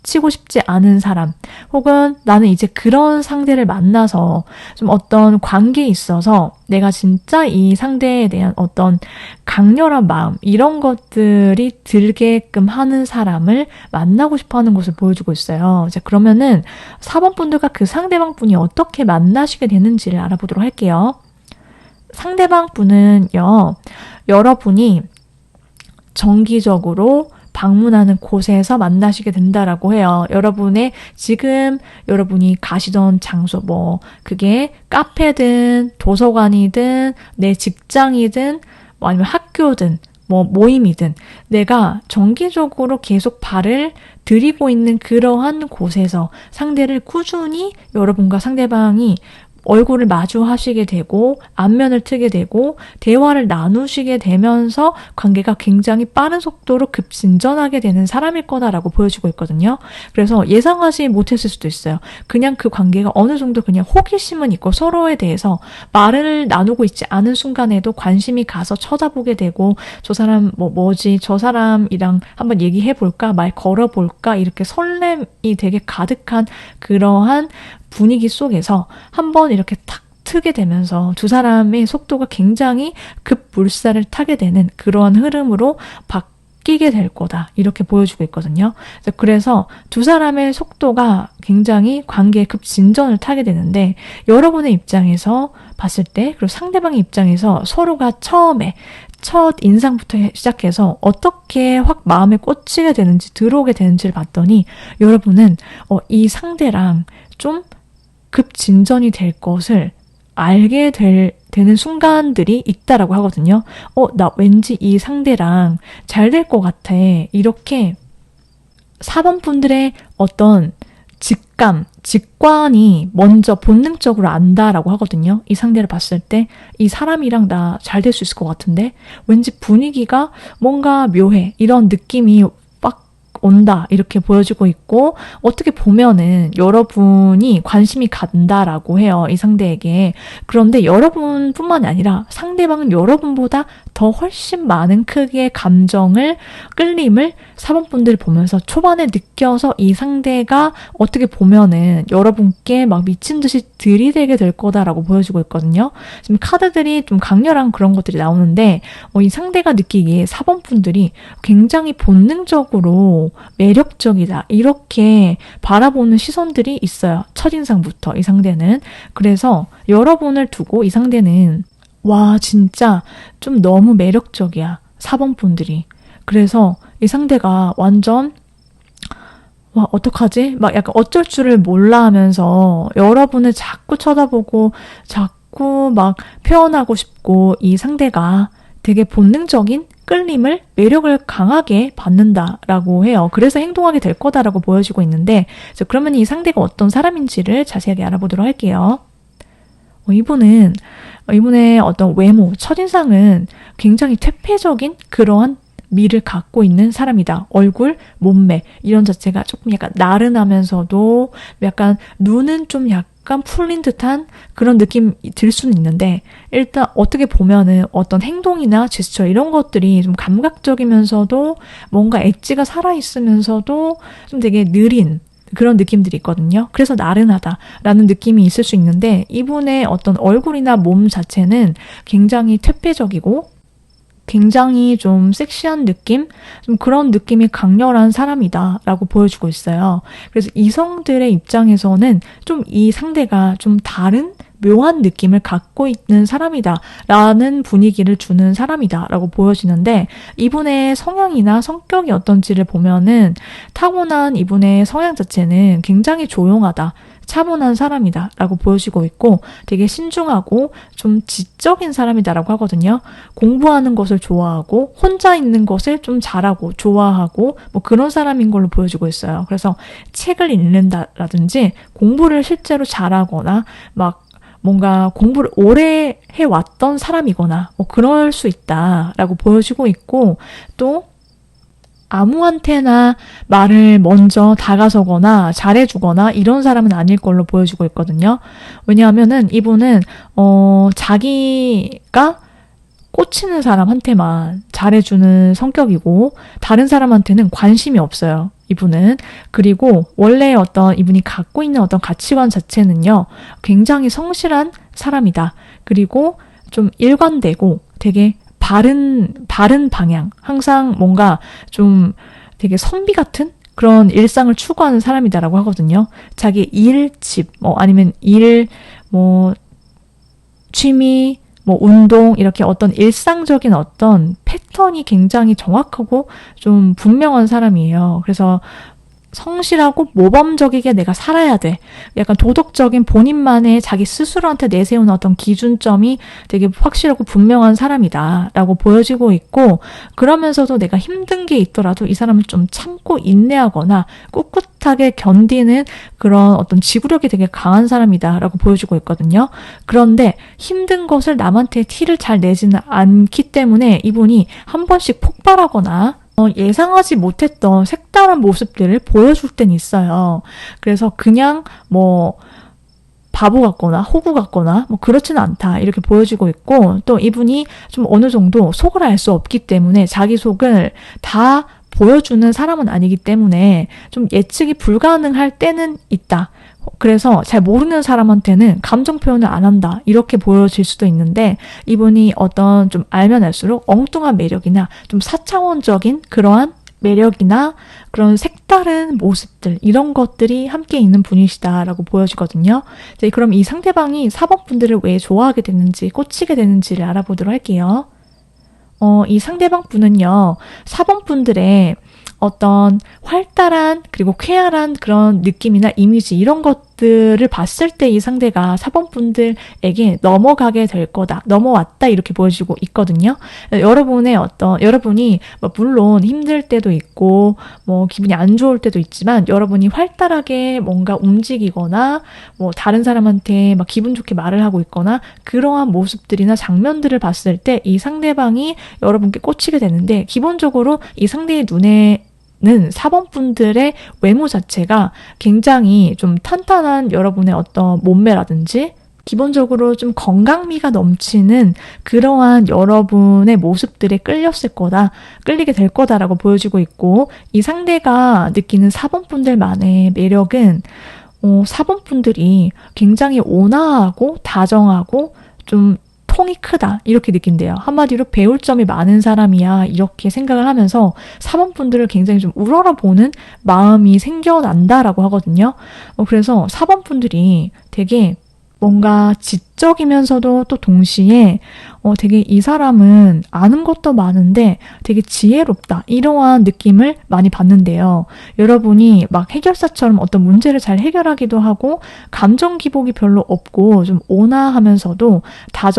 치고 싶지 않은 사람, 혹은 나는 이제 그런 상대를 만나서 좀 어떤 관계에 있어서 내가 진짜 이 상대에 대한 어떤 강렬한 마음, 이런 것들이 들게끔 하는 사람을 만나고 싶어 하는 것을 보여주고 있어요. 자, 그러면은 4번 분들과 그 상대방 분이 어떻게 만나시게 되는지를 알아보도록 할게요. 상대방 분은요, 여러분이 정기적으로 방문하는 곳에서 만나시게 된다라고 해요. 지금 여러분이 가시던 장소, 그게 카페든 도서관이든 내 직장이든 아니면 학교든 모임이든 내가 정기적으로 계속 발을 들이고 있는 그러한 곳에서 상대를 꾸준히 여러분과 상대방이 얼굴을 마주하시게 되고 안면을 트게 되고 대화를 나누시게 되면서 관계가 굉장히 빠른 속도로 급진전하게 되는 사람일 거다라고 보여주고 있거든요. 그래서 예상하지 못했을 수도 있어요. 그냥 그 관계가 어느 정도 그냥 호기심은 있고 서로에 대해서 말을 나누고 있지 않은 순간에도 관심이 가서 쳐다보게 되고 저 사람 뭐지? 저 사람이랑 한번 얘기해볼까? 말 걸어볼까? 이렇게 설렘이 되게 가득한 그러한 분위기 속에서 한번 이렇게 탁 트게 되면서 두 사람의 속도가 굉장히 급물살을 타게 되는 그러한 흐름으로 바뀌게 될 거다. 이렇게 보여주고 있거든요. 그래서 두 사람의 속도가 굉장히 관계의 급진전을 타게 되는데 여러분의 입장에서 봤을 때 그리고 상대방의 입장에서 서로가 처음에 첫 인상부터 시작해서 어떻게 확 마음에 꽂히게 되는지 들어오게 되는지를 봤더니 여러분은 이 상대랑 좀 급진전이 될 것을 알게 되는 순간들이 있다라고 하거든요. 나 왠지 이 상대랑 잘 될 것 같아. 이렇게 4번 분들의 어떤 직관이 먼저 본능적으로 안다라고 하거든요. 이 상대를 봤을 때 이 사람이랑 나 잘 될 수 있을 것 같은데 왠지 분위기가 뭔가 묘해. 이런 느낌이 온다 이렇게 보여주고 있고 어떻게 보면은 여러분이 관심이 간다라고 해요. 이 상대에게. 그런데 여러분뿐만이 아니라 상대방은 여러분보다 더 훨씬 많은 크기의 감정을 끌림을 4번 분들이 보면서 초반에 느껴서 이 상대가 어떻게 보면은 여러분께 막 미친 듯이 들이대게 될 거다라고 보여주고 있거든요. 지금 카드들이 좀 강렬한 그런 것들이 나오는데 이 상대가 느끼기에 4번 분들이 굉장히 본능적으로 매력적이다. 이렇게 바라보는 시선들이 있어요. 첫인상부터 이 상대는. 그래서 여러분을 두고 이 상대는 와 진짜 좀 너무 매력적이야. 4번 분들이. 그래서 이 상대가 완전 와 어떡하지? 막 약간 어쩔 줄을 몰라 하면서 여러분을 자꾸 쳐다보고 자꾸 막 표현하고 싶고 이 상대가 되게 본능적인 끌림을, 매력을 강하게 받는다라고 해요. 그래서 행동하게 될 거다라고 보여지고 있는데 그러면 이 상대가 어떤 사람인지를 자세하게 알아보도록 할게요. 이분의 어떤 외모, 첫인상은 굉장히 퇴폐적인 그러한 미를 갖고 있는 사람이다. 얼굴, 몸매 이런 자체가 조금 약간 나른하면서도 약간 눈은 좀 약간 풀린 듯한 그런 느낌이 들 수는 있는데 일단 어떻게 보면은 어떤 행동이나 제스처 이런 것들이 좀 감각적이면서도 뭔가 엣지가 살아있으면서도 좀 되게 느린 그런 느낌들이 있거든요. 그래서 나른하다라는 느낌이 있을 수 있는데 이분의 어떤 얼굴이나 몸 자체는 굉장히 퇴폐적이고 굉장히 좀 섹시한 느낌? 좀 그런 느낌이 강렬한 사람이다라고 보여주고 있어요. 그래서 이성들의 입장에서는 좀 이 상대가 좀 다른 묘한 느낌을 갖고 있는 사람이다라는 분위기를 주는 사람이다라고 보여지는데 이분의 성향이나 성격이 어떤지를 보면은 타고난 이분의 성향 자체는 굉장히 조용하다. 차분한 사람이다 라고 보여지고 있고 되게 신중하고 좀 지적인 사람이다라고 하거든요. 공부하는 것을 좋아하고 혼자 있는 것을 좀 잘하고 좋아하고 뭐 그런 사람인 걸로 보여지고 있어요. 그래서 책을 읽는다라든지 공부를 실제로 잘하거나 막 뭔가 공부를 오래 해왔던 사람이거나 뭐 그럴 수 있다라고 보여지고 있고 또 아무한테나 말을 먼저 다가서거나 잘해주거나 이런 사람은 아닐 걸로 보여지고 있거든요. 왜냐하면은 이분은 자기가 꽂히는 사람한테만 잘해주는 성격이고 다른 사람한테는 관심이 없어요. 이분은. 그리고 원래 어떤 이분이 갖고 있는 어떤 가치관 자체는요, 굉장히 성실한 사람이다. 그리고 좀 일관되고 되게 바른 방향. 항상 뭔가 좀 되게 선비 같은 그런 일상을 추구하는 사람이다라고 하거든요. 자기 일, 집, 아니면 일, 취미, 운동, 이렇게 어떤 일상적인 어떤 패턴이 굉장히 정확하고 좀 분명한 사람이에요. 그래서 성실하고 모범적이게 내가 살아야 돼. 약간 도덕적인 본인만의 자기 스스로한테 내세우는 어떤 기준점이 되게 확실하고 분명한 사람이다 라고 보여지고 있고, 그러면서도 내가 힘든 게 있더라도 이 사람은 좀 참고 인내하거나 꿋꿋하게 견디는 그런 어떤 지구력이 되게 강한 사람이다 라고 보여지고 있거든요. 그런데 힘든 것을 남한테 티를 잘 내지는 않기 때문에 이분이 한 번씩 폭발하거나 예상하지 못했던 색다른 모습들을 보여줄 땐 있어요. 그래서 그냥 바보 같거나 호구 같거나 그렇지는 않다 이렇게 보여지고 있고, 또 이분이 좀 어느 정도 속을 알 수 없기 때문에 자기 속을 다 보여주는 사람은 아니기 때문에 좀 예측이 불가능할 때는 있다. 그래서 잘 모르는 사람한테는 감정 표현을 안 한다 이렇게 보여질 수도 있는데, 이분이 어떤 좀 알면 알수록 엉뚱한 매력이나 좀 사차원적인 그러한 매력이나 그런 색다른 모습들, 이런 것들이 함께 있는 분이시다라고 보여지거든요. 이제 그럼 이 상대방이 4번 분들을 왜 좋아하게 됐는지, 꽂히게 됐는지를 알아보도록 할게요. 이 상대방 분은요, 4번 분들의 어떤 활달한 그리고 쾌활한 그런 느낌이나 이미지, 이런 것들을 봤을 때 이 상대가 4번 분들에게 넘어가게 될 거다, 넘어왔다 이렇게 보여지고 있거든요. 여러분이 물론 힘들 때도 있고 기분이 안 좋을 때도 있지만, 여러분이 활달하게 뭔가 움직이거나 다른 사람한테 막 기분 좋게 말을 하고 있거나 그러한 모습들이나 장면들을 봤을 때 이 상대방이 여러분께 꽂히게 되는데, 기본적으로 이 상대의 눈에 는 4번 분들의 외모 자체가 굉장히 좀 탄탄한 여러분의 어떤 몸매라든지 기본적으로 좀 건강미가 넘치는 그러한 여러분의 모습들에 끌리게 될 거다라고 보여지고 있고, 이 상대가 느끼는 4번 분들만의 매력은 4번 분들이 굉장히 온화하고 다정하고 좀 통이 크다 이렇게 느낀대요. 한마디로 배울 점이 많은 사람이야 이렇게 생각을 하면서 4번 분들을 굉장히 좀 우러러보는 마음이 생겨난다라고 하거든요. 그래서 4번 분들이 되게 뭔가 지적이면서도 또 동시에 되게 이 사람은 아는 것도 많은데 되게 지혜롭다 이러한 느낌을 많이 받는데요. 여러분이 막 해결사처럼 어떤 문제를 잘 해결하기도 하고 감정 기복이 별로 없고 좀 온화하면서도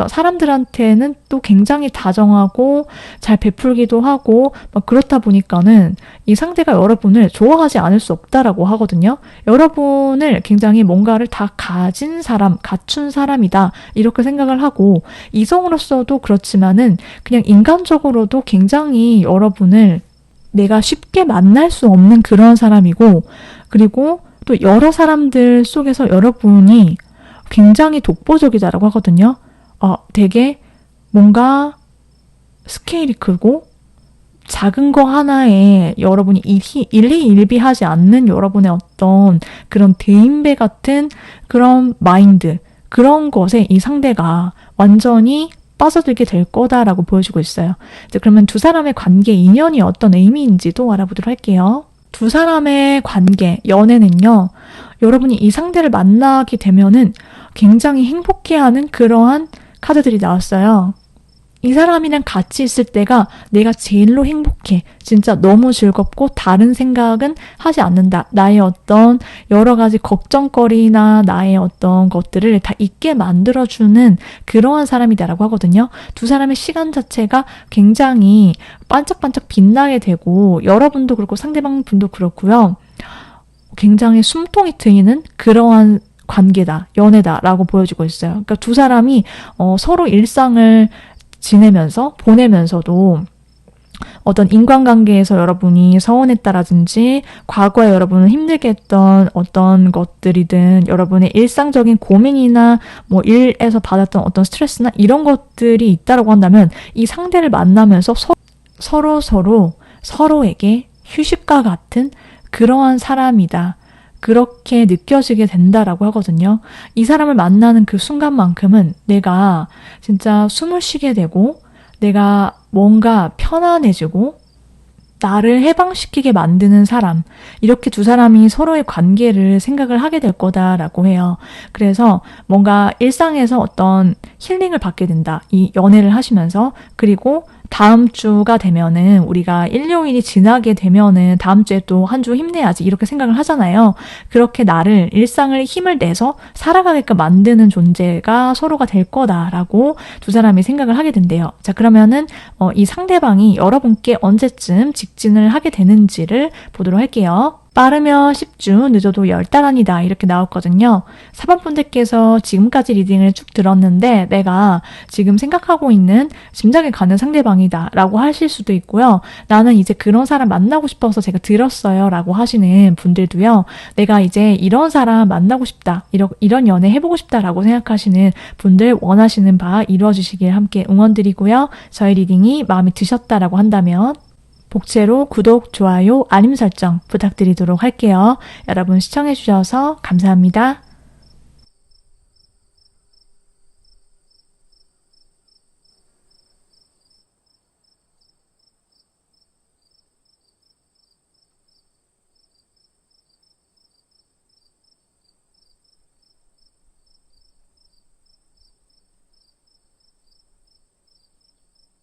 사람들한테는 또 굉장히 다정하고 잘 베풀기도 하고 막 그렇다 보니까는 이 상대가 여러분을 좋아하지 않을 수 없다라고 하거든요. 여러분을 굉장히 뭔가를 다 갖춘 사람이다 이렇게 생각을 하고, 이성으로서도 그렇지만은 그냥 인간적으로도 굉장히 여러분을 내가 쉽게 만날 수 없는 그런 사람이고, 그리고 또 여러 사람들 속에서 여러분이 굉장히 독보적이다라고 하거든요. 되게 뭔가 스케일이 크고 작은 거 하나에 여러분이 일희일비하지 않는 여러분의 어떤 그런 대인배 같은 그런 마인드, 그런 것에 이 상대가 완전히 빠져들게 될 거다라고 보여주고 있어요. 이제 그러면 두 사람의 관계, 인연이 어떤 의미인지도 알아보도록 할게요. 두 사람의 관계, 연애는요, 여러분이 이 상대를 만나게 되면은 굉장히 행복해하는 그러한 카드들이 나왔어요. 이 사람이랑 같이 있을 때가 내가 제일로 행복해. 진짜 너무 즐겁고 다른 생각은 하지 않는다. 나의 어떤 여러 가지 걱정거리나 나의 어떤 것들을 다 잊게 만들어주는 그러한 사람이다라고 하거든요. 두 사람의 시간 자체가 굉장히 반짝반짝 빛나게 되고, 여러분도 그렇고 상대방 분도 그렇고요. 굉장히 숨통이 트이는 그러한 관계다, 연애다라고 보여지고 있어요. 그러니까 두 사람이 서로 일상을 보내면서도 어떤 인간관계에서 여러분이 서운했다라든지 과거에 여러분을 힘들게 했던 어떤 것들이든 여러분의 일상적인 고민이나 일에서 받았던 어떤 스트레스나 이런 것들이 있다라고 한다면, 이 상대를 만나면서 서로에게 휴식과 같은 그러한 사람이다. 그렇게 느껴지게 된다라고 하거든요. 이 사람을 만나는 그 순간만큼은 내가 진짜 숨을 쉬게 되고 내가 뭔가 편안해지고 나를 해방시키게 만드는 사람, 이렇게 두 사람이 서로의 관계를 생각을 하게 될 거다라고 해요. 그래서 뭔가 일상에서 어떤 힐링을 받게 된다. 이 연애를 하시면서. 그리고 다음 주가 되면은 우리가 일요일이 지나게 되면은 다음 주에 또 한 주 힘내야지 이렇게 생각을 하잖아요. 그렇게 나를 일상을 힘을 내서 살아가게끔 만드는 존재가 서로가 될 거다라고 두 사람이 생각을 하게 된대요. 자, 그러면은 이 상대방이 여러분께 언제쯤 직진을 하게 되는지를 보도록 할게요. 빠르면 10주, 늦어도 10달 아니다 이렇게 나왔거든요. 4번 분들께서 지금까지 리딩을 쭉 들었는데 내가 지금 생각하고 있는 짐작이 가는 상대방이다 라고 하실 수도 있고요. 나는 이제 그런 사람 만나고 싶어서 제가 들었어요 라고 하시는 분들도요. 내가 이제 이런 사람 만나고 싶다, 이런 연애 해보고 싶다 라고 생각하시는 분들, 원하시는 바 이루어지시길 함께 응원드리고요. 저희 리딩이 마음에 드셨다라고 한다면 복채로 구독, 좋아요, 알림 설정 부탁드리도록 할게요. 여러분 시청해주셔서 감사합니다.